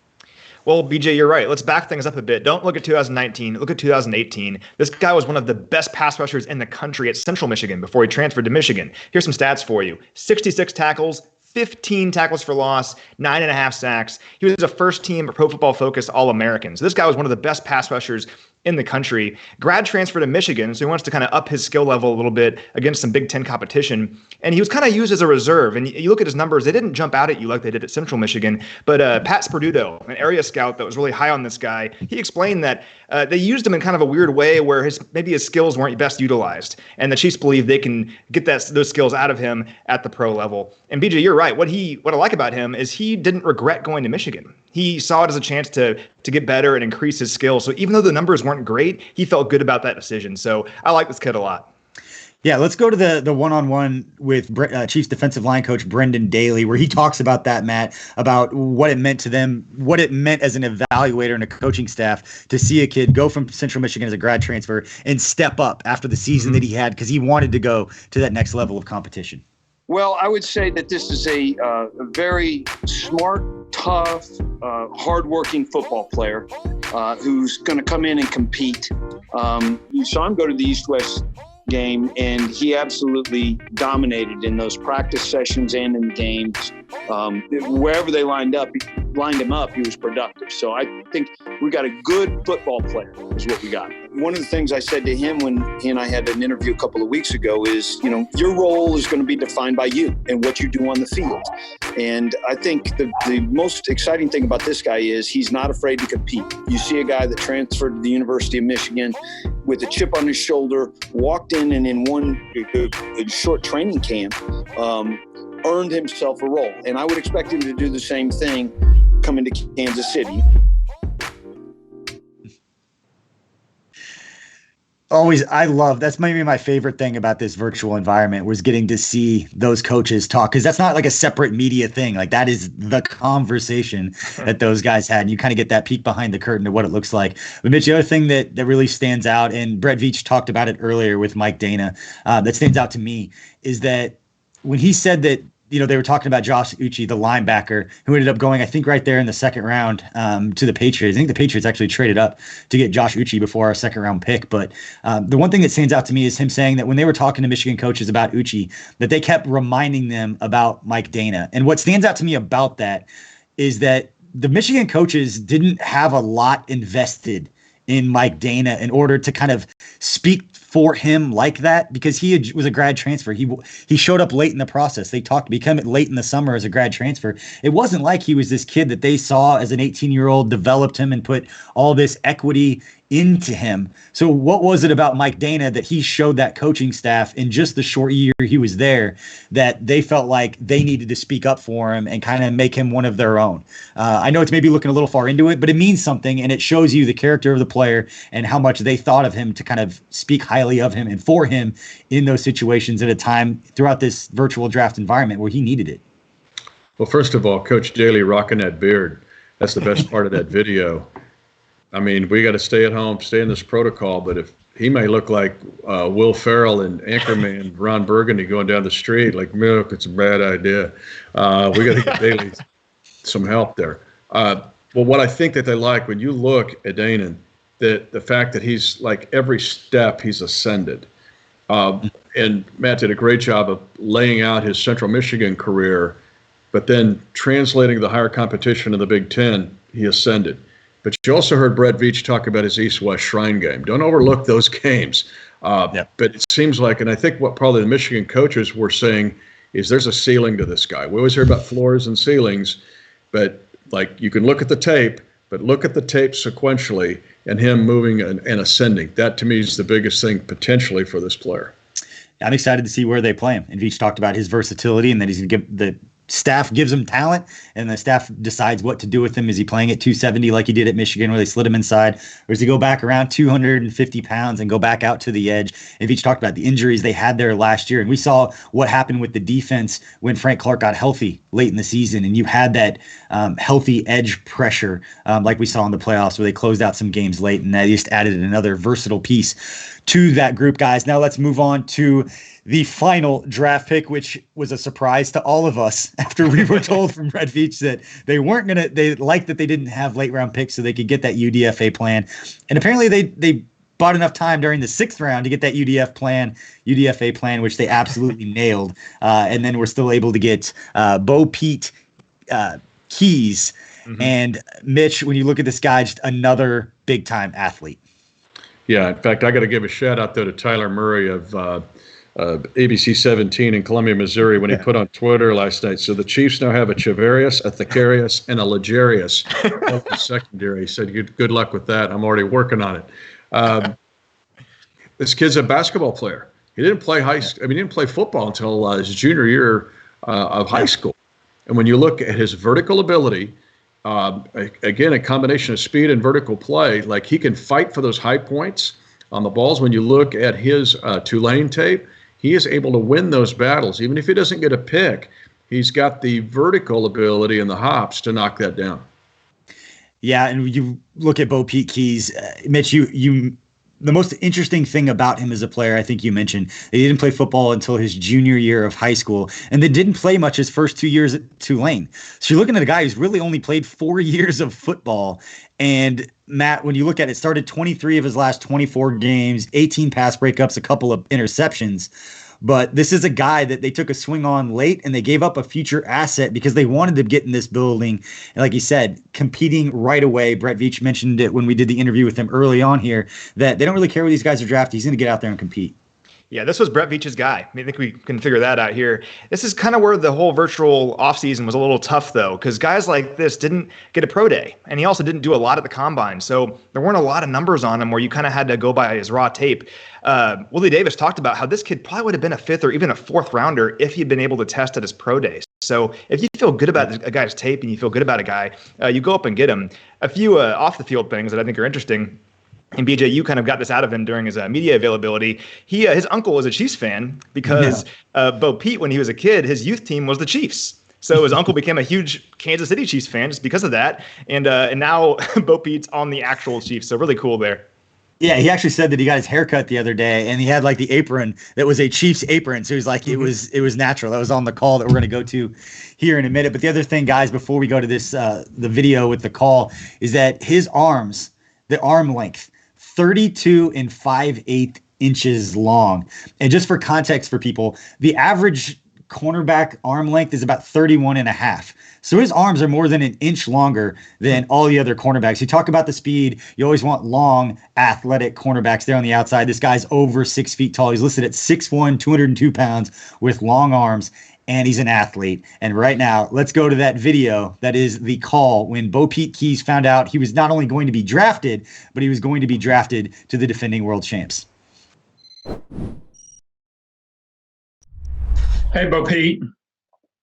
Well, BJ, you're right. Let's back things up a bit. Don't look at 2019. Look at 2018. This guy was one of the best pass rushers in the country at Central Michigan before he transferred to Michigan. Here's some stats for you. 66 tackles, 15 tackles for loss, 9.5 sacks. He was a first-team Pro Football Focus All-American. So this guy was one of the best pass rushers in the country. Grad transfer to Michigan, so he wants to kind of up his skill level a little bit against some Big Ten competition. And he was kind of used as a reserve. And you look at his numbers, they didn't jump out at you like they did at Central Michigan. But Pat Sperduto, an area scout that was really high on this guy, he explained that they used him in kind of a weird way where maybe his skills weren't best utilized. And the Chiefs believe they can get those skills out of him at the pro level. And BJ, you're right. What I like about him is he didn't regret going to Michigan. He saw it as a chance to get better and increase his skills. So even though the numbers weren't great, he felt good about that decision. So I like this kid a lot. Yeah, let's go to the one-on-one with Chiefs defensive line coach Brendan Daly, where he talks about that, Matt, about what it meant to them, what it meant as an evaluator and a coaching staff to see a kid go from Central Michigan as a grad transfer and step up after the season that he had, because he wanted to go to that next level of competition. Well, I would say that this is a very smart, tough, hardworking football player who's going to come in and compete. You saw him go to the East-West game, and he absolutely dominated in those practice sessions and in games. Wherever they lined him up, he was productive. So I think we got a good football player is what we got. One of the things I said to him when he and I had an interview a couple of weeks ago is, your role is going to be defined by you and what you do on the field. And I think the most exciting thing about this guy is he's not afraid to compete. You see a guy that transferred to the University of Michigan with a chip on his shoulder, walked in and in one short training camp, earned himself a role. And I would expect him to do the same thing coming to Kansas City. That's maybe my favorite thing about this virtual environment was getting to see those coaches talk, because that's not like a separate media thing. Like, that is the conversation that those guys had, and you kind of get that peek behind the curtain of what it looks like. But Mitch, the other thing that really stands out, and Brett Veach talked about it earlier with Mike Dana, that stands out to me is that when he said that, they were talking about Josh Uche, the linebacker, who ended up going, I think, right there in the second round to the Patriots. I think the Patriots actually traded up to get Josh Uche before our second round pick. But the one thing that stands out to me is him saying that when they were talking to Michigan coaches about Uche, that they kept reminding them about Mike Dana. And what stands out to me about that is that the Michigan coaches didn't have a lot invested in Mike Dana in order to kind of speak for him like that, because he was a grad transfer. He showed up late in the process. They become it late in the summer as a grad transfer. It wasn't like he was this kid that they saw as an 18-year-old, developed him and put all this equity into him. So what was it about Mike Dana that he showed that coaching staff in just the short year he was there that they felt like they needed to speak up for him and kind of make him one of their own? I know it's maybe looking a little far into it, but it means something, and it shows you the character of the player and how much they thought of him to kind of speak highly of him and for him in those situations at a time throughout this virtual draft environment where he needed it. Well, first of all, Coach Daly rocking that beard. That's the best part of that video. I mean, we got to stay at home, stay in this protocol, but if he may look like Will Ferrell and Anchorman Ron Burgundy going down the street, like, milk, it's a bad idea. We got to get Daly some help there. Well, what I think that they like when you look at Dana, the fact that he's like every step he's ascended. And Matt did a great job of laying out his Central Michigan career, but then translating the higher competition in the Big Ten, he ascended. But you also heard Brett Veach talk about his East-West Shrine game. Don't overlook those games. But it seems like, and I think what probably the Michigan coaches were saying is there's a ceiling to this guy. We always hear about floors and ceilings, but like you can look at the tape, but look at the tape sequentially and him moving and ascending. That to me is the biggest thing potentially for this player. I'm excited to see where they play him. And Veach talked about his versatility and that he's going to give the staff gives him talent and the staff decides what to do with him. Is he playing at 270 like he did at Michigan where they slid him inside, or does he go back around 250 pounds and go back out to the edge? And Veach talked about the injuries they had there last year, and we saw what happened with the defense when Frank Clark got healthy late in the season, and you had that healthy edge pressure like we saw in the playoffs where they closed out some games late, and that just added another versatile piece to that group, guys. Now let's move on to the final draft pick, which was a surprise to all of us after we were told from Brett Veach that they liked that they didn't have late round picks so they could get that UDFA plan. And apparently they bought enough time during the 6th round to get that UDFA plan, which they absolutely nailed. And then we're still able to get Bo Pete Keys. Mm-hmm. And Mitch, when you look at this guy, just another big time athlete. Yeah, in fact, I got to give a shout out though to Tyler Murray of ABC 17 in Columbia, Missouri, when he put on Twitter last night. So the Chiefs now have a Chavarius, a Thacarius, and a Legarius in the secondary. He said, good luck with that. I'm already working on it. This kid's a basketball player. He didn't play he didn't play football until his junior year of high school. And when you look at his vertical ability, again, a combination of speed and vertical play, like he can fight for those high points on the balls. When you look at his Tulane tape, he is able to win those battles. Even if he doesn't get a pick, he's got the vertical ability and the hops to knock that down. Yeah, and you look at Bo Pete Keys, Mitch, the most interesting thing about him as a player, I think you mentioned, he didn't play football until his junior year of high school, and then didn't play much his first 2 years at Tulane. So you're looking at a guy who's really only played 4 years of football. And Matt, when you look at it, started 23 of his last 24 games, 18 pass breakups, a couple of interceptions. But this is a guy that they took a swing on late, and they gave up a future asset because they wanted to get in this building. And like you said, competing right away. Brett Veach mentioned it when we did the interview with him early on here, that they don't really care where these guys are drafted. He's going to get out there and compete. Yeah, this was Brett Veach's guy. I think we can figure that out here. This is kind of where the whole virtual offseason was a little tough, though, because guys like this didn't get a pro day, and he also didn't do a lot at the combine. So there weren't a lot of numbers on him where you kind of had to go by his raw tape. Willie Davis talked about how this kid probably would have been a 5th or even a 4th rounder if he'd been able to test at his pro days. So if you feel good about a guy's tape and you feel good about a guy, you go up and get him. A few off-the-field things that I think are interesting. And BJ, you kind of got this out of him during his media availability. His uncle was a Chiefs fan because Bo Pete, when he was a kid, his youth team was the Chiefs. So his uncle became a huge Kansas City Chiefs fan just because of that. And now Bo Pete's on the actual Chiefs. So really cool there. Yeah, he actually said that he got his haircut the other day, and he had like the apron that was a Chiefs apron. So he's like, it was natural. That was on the call that we're going to go to here in a minute. But the other thing, guys, before we go to this, the video with the call, is that his arms, the arm length, 32 5/8 inches long. And just for context for people, the average cornerback arm length is about 31 and a half. So his arms are more than an inch longer than all the other cornerbacks. You talk about the speed. You always want long, athletic cornerbacks there on the outside. This guy's over 6 feet tall. He's listed at 6'1", 202 pounds with long arms, and he's an athlete. And right now, let's go to that video. That is the call when Bo Pete Keys found out he was not only going to be drafted, but he was going to be drafted to the defending world champs. Hey, Bo Pete.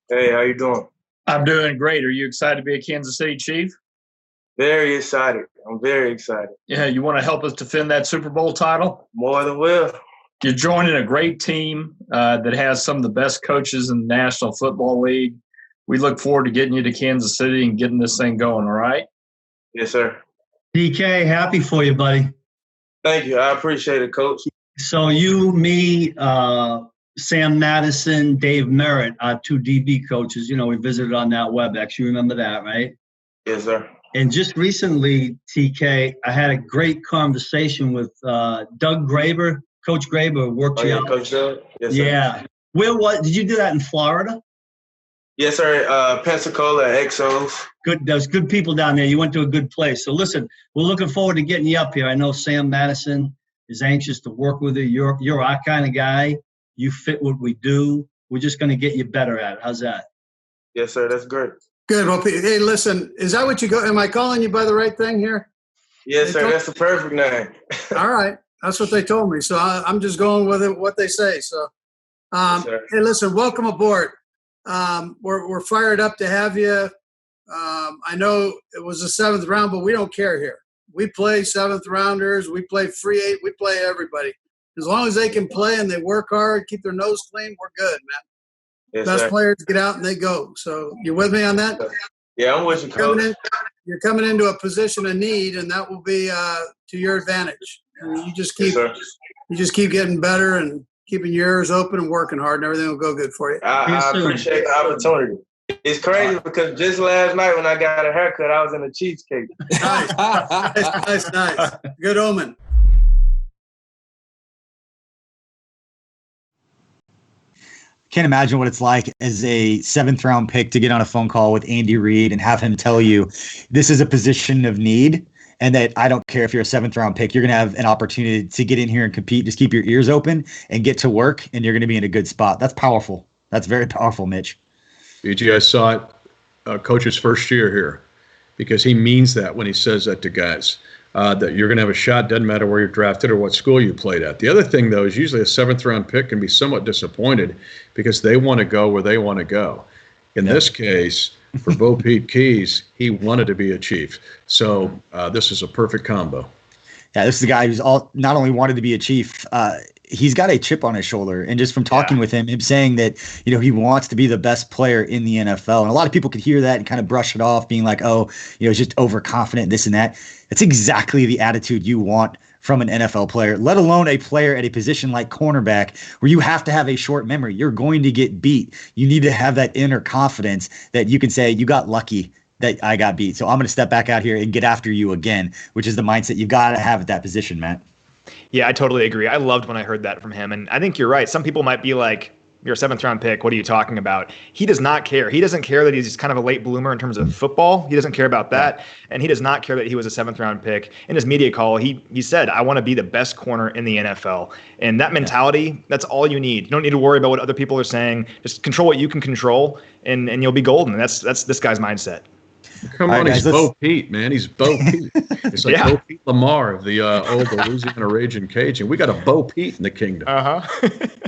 Hey, how you doing? I'm doing great. Are you excited to be a Kansas City Chief? Very excited. I'm very excited. Yeah, you want to help us defend that Super Bowl title? More than well. You're joining a great team that has some of the best coaches in the National Football League. We look forward to getting you to Kansas City and getting this thing going, all right? Yes, sir. DK, happy for you, buddy. Thank you. I appreciate it, Coach. So you, me, Sam Madison, Dave Merritt, our 2 DB coaches, we visited on that WebEx. You remember that, right? Yes, sir. And just recently, TK, I had a great conversation with Doug Graber. Coach Graber worked you out. Coach Doug? Yes, sir. Yeah. Did you do that in Florida? Yes, sir. Pensacola, Exos. Good. There's good people down there. You went to a good place. So listen, we're looking forward to getting you up here. I know Sam Madison is anxious to work with you. You're our kind of guy. You fit what we do. We're just going to get you better at it. How's that? Yes, sir. That's great. Good. Well, hey, listen, is that what you go? Am I calling you by the right thing here? Yes, sir. That's the perfect name. All right. That's what they told me. So I'm just going with it, what they say. So, Yes, hey, listen, welcome aboard. We're fired up to have you. I know it was the 7th round, but we don't care here. We play 7th rounders. We play free 8. We play everybody. As long as they can play and they work hard, keep their nose clean, we're good, man. Yes, Best sir. players get out and they go. So you with me on that? Yeah, I'm with you, Coach. You're coming into a position of need, and that will be to your advantage. And you just keep getting better and keeping your ears open and working hard, and everything will go good for you. I appreciate the opportunity. It's crazy because just last night when I got a haircut, I was in a cheesecake. Nice. Good omen. Can't imagine what it's like as a 7th round pick to get on a phone call with Andy Reid and have him tell you this is a position of need and that I don't care if you're a 7th round pick, you're going to have an opportunity to get in here and compete. Just keep your ears open and get to work, and you're going to be in a good spot. That's powerful. That's very powerful, Mitch. BG, I saw it Coach's first year here because he means that when he says that to guys. That you're going to have a shot, doesn't matter where you're drafted or what school you played at. The other thing, though, is usually a 7th round pick can be somewhat disappointed because they want to go where they want to go. In this case, for Bo Pete Keys, he wanted to be a Chief. So this is a perfect combo. Yeah, this is the guy who's not only wanted to be a Chief, he's got a chip on his shoulder. And just from talking with him saying that, he wants to be the best player in the NFL. And a lot of people could hear that and kind of brush it off, being like, oh, he's just overconfident, this and that. It's exactly the attitude you want from an NFL player, let alone a player at a position like cornerback where you have to have a short memory. You're going to get beat. You need to have that inner confidence that you can say, you got lucky that I got beat. So I'm going to step back out here and get after you again, which is the mindset you got to have at that position, Matt. Yeah, I totally agree. I loved when I heard that from him. And I think you're right. Some people might be like, you're a 7th round pick. What are you talking about? He does not care. He doesn't care that he's kind of a late bloomer in terms of football. He doesn't care about that. And he does not care that he was a 7th round pick. In his media call, he said, I want to be the best corner in the NFL. And that mentality, that's all you need. You don't need to worry about what other people are saying. Just control what you can control, and you'll be golden. That's this guy's mindset. Come on, he's Bo Pete, man. He's Bo Pete. It's like Bo Pete Lamar of the old Louisiana Raging Cajun. We got a Bo Pete in the kingdom.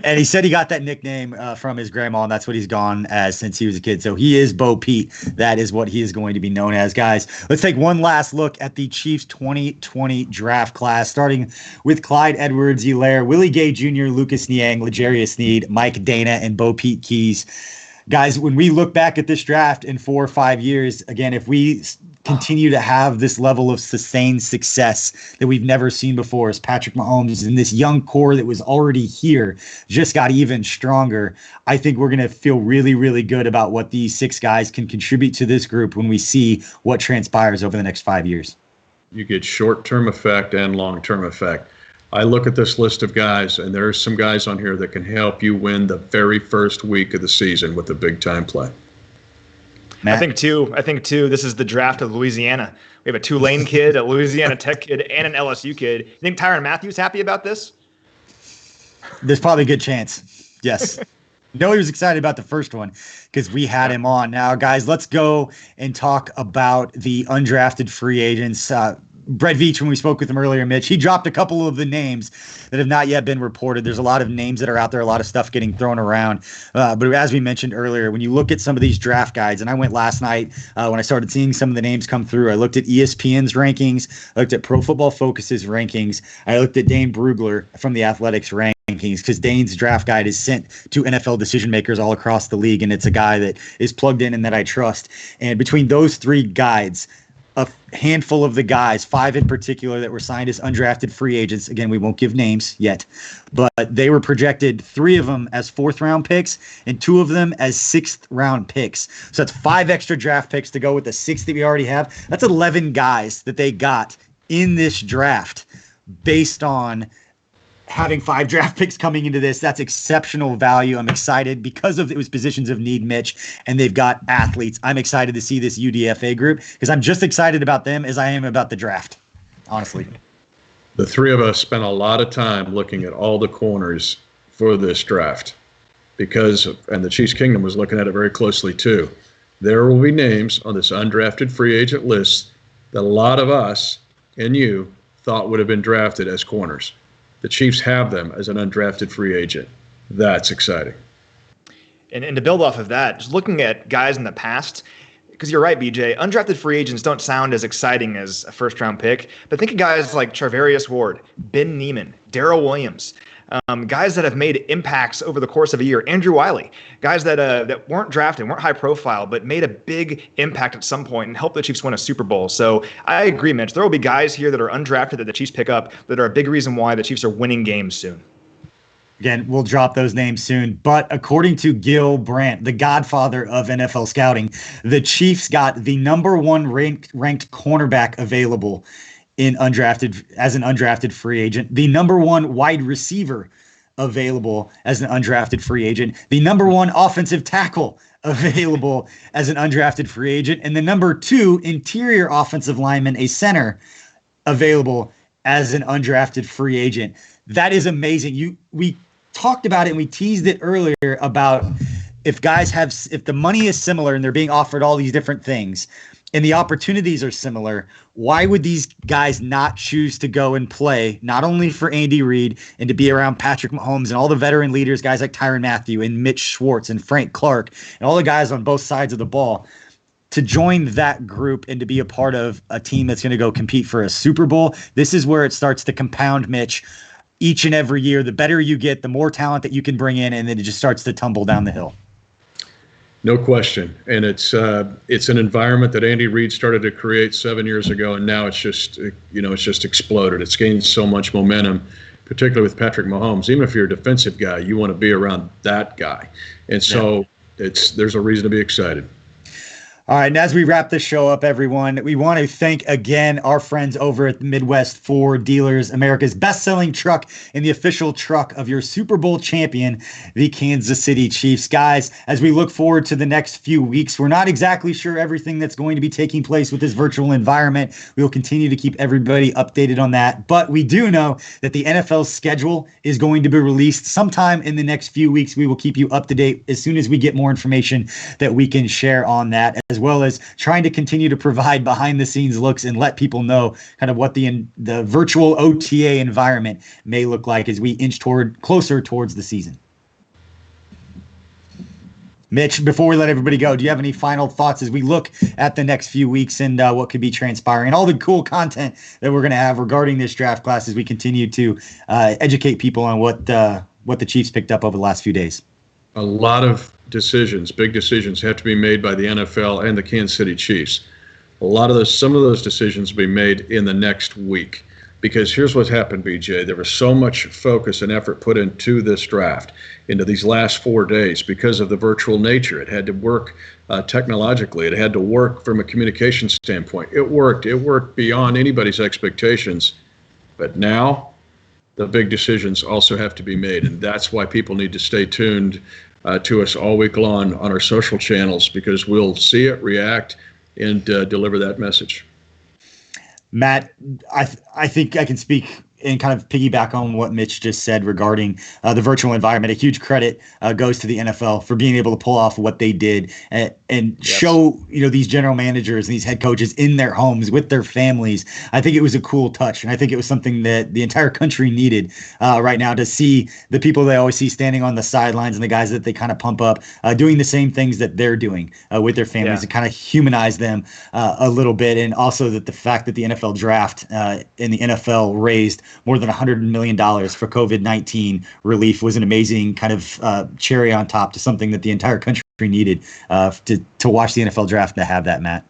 And he said he got that nickname from his grandma, and that's what he's gone as since he was a kid. So he is Bo Pete. That is what he is going to be known as, guys. Let's take one last look at the Chiefs 2020 draft class, starting with Clyde Edwards-Helaire, Willie Gay Jr., Lucas Niang, L'Jarius Sneed, Mike Dana, and Bo Pete Keys. Guys, when we look back at this draft in 4 or 5 years, again, if we continue to have this level of sustained success that we've never seen before, as Patrick Mahomes and this young core that was already here just got even stronger, I think we're going to feel really, really good about what these 6 guys can contribute to this group when we see what transpires over the next 5 years. You get short-term effect and long-term effect. I look at this list of guys, and there are some guys on here that can help you win the very first week of the season with a big-time play. Matt? I think too, this is the draft of Louisiana. We have a Tulane kid, a Louisiana Tech kid, and an LSU kid. You think Tyrann Mathieu happy about this? There's probably a good chance. Yes. No, he was excited about the first one because we had him on. Now, guys, let's go and talk about the undrafted free agents. Brett Veach, when we spoke with him earlier, Mitch, he dropped a couple of the names that have not yet been reported. There's a lot of names that are out there, a lot of stuff getting thrown around. But as we mentioned earlier, when you look at some of these draft guides, and I went last night when I started seeing some of the names come through, I looked at ESPN's rankings, I looked at Pro Football Focus's rankings, I looked at Dane Brugler from the Athletics rankings, because Dane's draft guide is sent to NFL decision makers all across the league, and it's a guy that is plugged in and that I trust. And between those three guides, a handful of the guys, 5 in particular, that were signed as undrafted free agents. Again, we won't give names yet, but they were projected, 3 of them as 4th-round picks and 2 of them as 6th-round picks. So that's 5 extra draft picks to go with the 6 that we already have. That's 11 guys that they got in this draft based on having 5 draft picks coming into this. That's exceptional value. I'm excited because it was positions of need, Mitch, and they've got athletes. I'm excited to see this UDFA group because I'm just excited about them as I am about the draft, honestly. The 3 of us spent a lot of time looking at all the corners for this draft and the Chiefs Kingdom was looking at it very closely too. There will be names on this undrafted free agent list that a lot of us and you thought would have been drafted as corners. The Chiefs have them as an undrafted free agent. That's exciting. And to build off of that, just looking at guys in the past, because you're right, BJ, undrafted free agents don't sound as exciting as a first-round pick, but think of guys like Charvarius Ward, Ben Neiman, Darrell Williams, guys that have made impacts over the course of a year. Andrew Wiley, guys that weren't drafted, weren't high profile, but made a big impact at some point and helped the Chiefs win a Super Bowl. So I agree, Mitch. There will be guys here that are undrafted that the Chiefs pick up that are a big reason why the Chiefs are winning games soon. Again, we'll drop those names soon. But according to Gil Brandt, the godfather of NFL scouting, the Chiefs got the number 1 ranked cornerback available as an undrafted free agent, the number 1 wide receiver available as an undrafted free agent, the number 1 offensive tackle available as an undrafted free agent, and the number 2 interior offensive lineman, a center, available as an undrafted free agent. That is amazing. We talked about it and we teased it earlier about if the money is similar and they're being offered all these different things and the opportunities are similar, why would these guys not choose to go and play, not only for Andy Reid and to be around Patrick Mahomes and all the veteran leaders, guys like Tyrann Mathieu and Mitch Schwartz and Frank Clark and all the guys on both sides of the ball, to join that group and to be a part of a team that's going to go compete for a Super Bowl? This is where it starts to compound, Mitch. Each and every year, the better you get, the more talent that you can bring in, and then it just starts to tumble down the hill. No question. And it's an environment that Andy Reid started to create 7 years ago, and now it's just exploded. It's gained so much momentum, particularly with Patrick Mahomes. Even if you're a defensive guy, you want to be around that guy. And so there's a reason to be excited. All right, and as we wrap this show up, everyone, we want to thank again our friends over at the Midwest Ford Dealers, America's best-selling truck and the official truck of your Super Bowl champion, the Kansas City Chiefs. Guys, as we look forward to the next few weeks, we're not exactly sure everything that's going to be taking place with this virtual environment. We will continue to keep everybody updated on that, but we do know that the NFL schedule is going to be released sometime in the next few weeks. We will keep you up to date as soon as we get more information that we can share on that, as well as trying to continue to provide behind the scenes looks and let people know kind of what the virtual OTA environment may look like as we inch closer towards the season. Mitch, before we let everybody go, do you have any final thoughts as we look at the next few weeks and what could be transpiring and all the cool content that we're going to have regarding this draft class as we continue to educate people on what the Chiefs picked up over the last few days? A lot of decisions, big decisions, have to be made by the NFL and the Kansas City Chiefs. Some of those decisions will be made in the next week. Because here's what's happened, BJ. There was so much focus and effort put into this draft, into these last 4 days, because of the virtual nature. It had to work technologically. It had to work from a communication standpoint. It worked. It worked beyond anybody's expectations. But now the big decisions also have to be made. And that's why people need to stay tuned to us all week long on our social channels, because we'll see it, react, and deliver that message. Matt, I think I can speak and kind of piggyback on what Mitch just said regarding the virtual environment. A huge credit goes to the NFL for being able to pull off what they did and show, these general managers and these head coaches in their homes with their families. I think it was a cool touch, and I think it was something that the entire country needed right now, to see the people they always see standing on the sidelines and the guys that they kind of pump up doing the same things that they're doing with their families, to kind of humanize them a little bit. And also that the fact that the NFL draft and the NFL raised more than $100 million for COVID-19 relief was an amazing kind of cherry on top to something that the entire country needed to watch the NFL draft and to have that, Matt.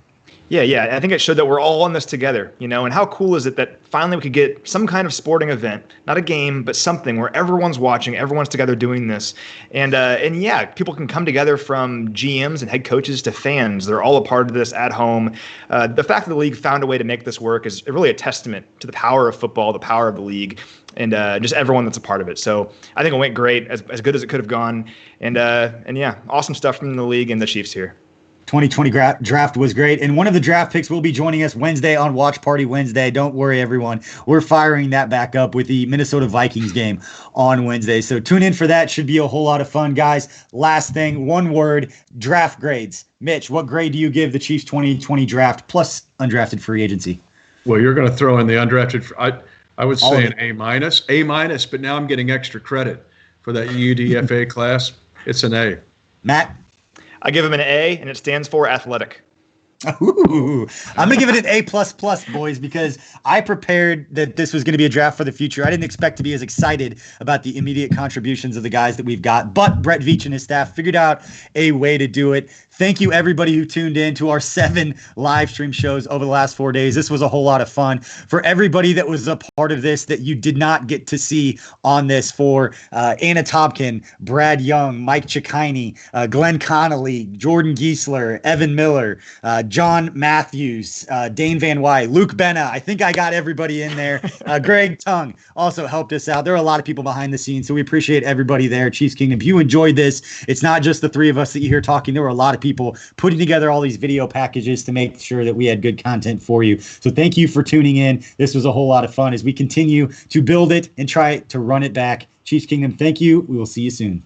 Yeah. I think it showed that we're all in this together, and how cool is it that finally we could get some kind of sporting event, not a game, but something where everyone's watching, everyone's together doing this. And yeah, people can come together from GMs and head coaches to fans. They're all a part of this at home. The fact that the league found a way to make this work is really a testament to the power of football, the power of the league, and just everyone that's a part of it. So I think it went great, as good as it could have gone. And yeah, awesome stuff from the league and the Chiefs here. 2020 draft was great. And one of the draft picks will be joining us Wednesday on Watch Party Wednesday. Don't worry, everyone. We're firing that back up with the Minnesota Vikings game on Wednesday. So tune in for that. Should be a whole lot of fun, guys. Last thing, one word, draft grades. Mitch, what grade do you give the Chiefs 2020 draft plus undrafted free agency? Well, you're going to throw in the undrafted. I would say an A-, but now I'm getting extra credit for that UDFA class. It's an A. Matt? I give him an A, and it stands for athletic. Ooh, I'm going to give it an A++, boys, because I prepared that this was going to be a draft for the future. I didn't expect to be as excited about the immediate contributions of the guys that we've got, but Brett Veach and his staff figured out a way to do it. Thank you, everybody who tuned in to our 7 live stream shows over the last 4 days. This was a whole lot of fun. For everybody that was a part of this that you did not get to see on this, for Anna Tobkin, Brad Young, Mike Cicchini, Glenn Connolly, Jordan Giesler, Evan Miller, John Matthews, Dane Van Wy, Luke Benna. I think I got everybody in there. Greg Tung also helped us out. There are a lot of people behind the scenes, so we appreciate everybody there. Chiefs Kingdom, if you enjoyed this, it's not just the 3 of us that you hear talking. There were a lot of people putting together all these video packages to make sure that we had good content for you. So thank you for tuning in. This was a whole lot of fun as we continue to build it and try to run it back. Chiefs Kingdom, thank you. We will see you soon.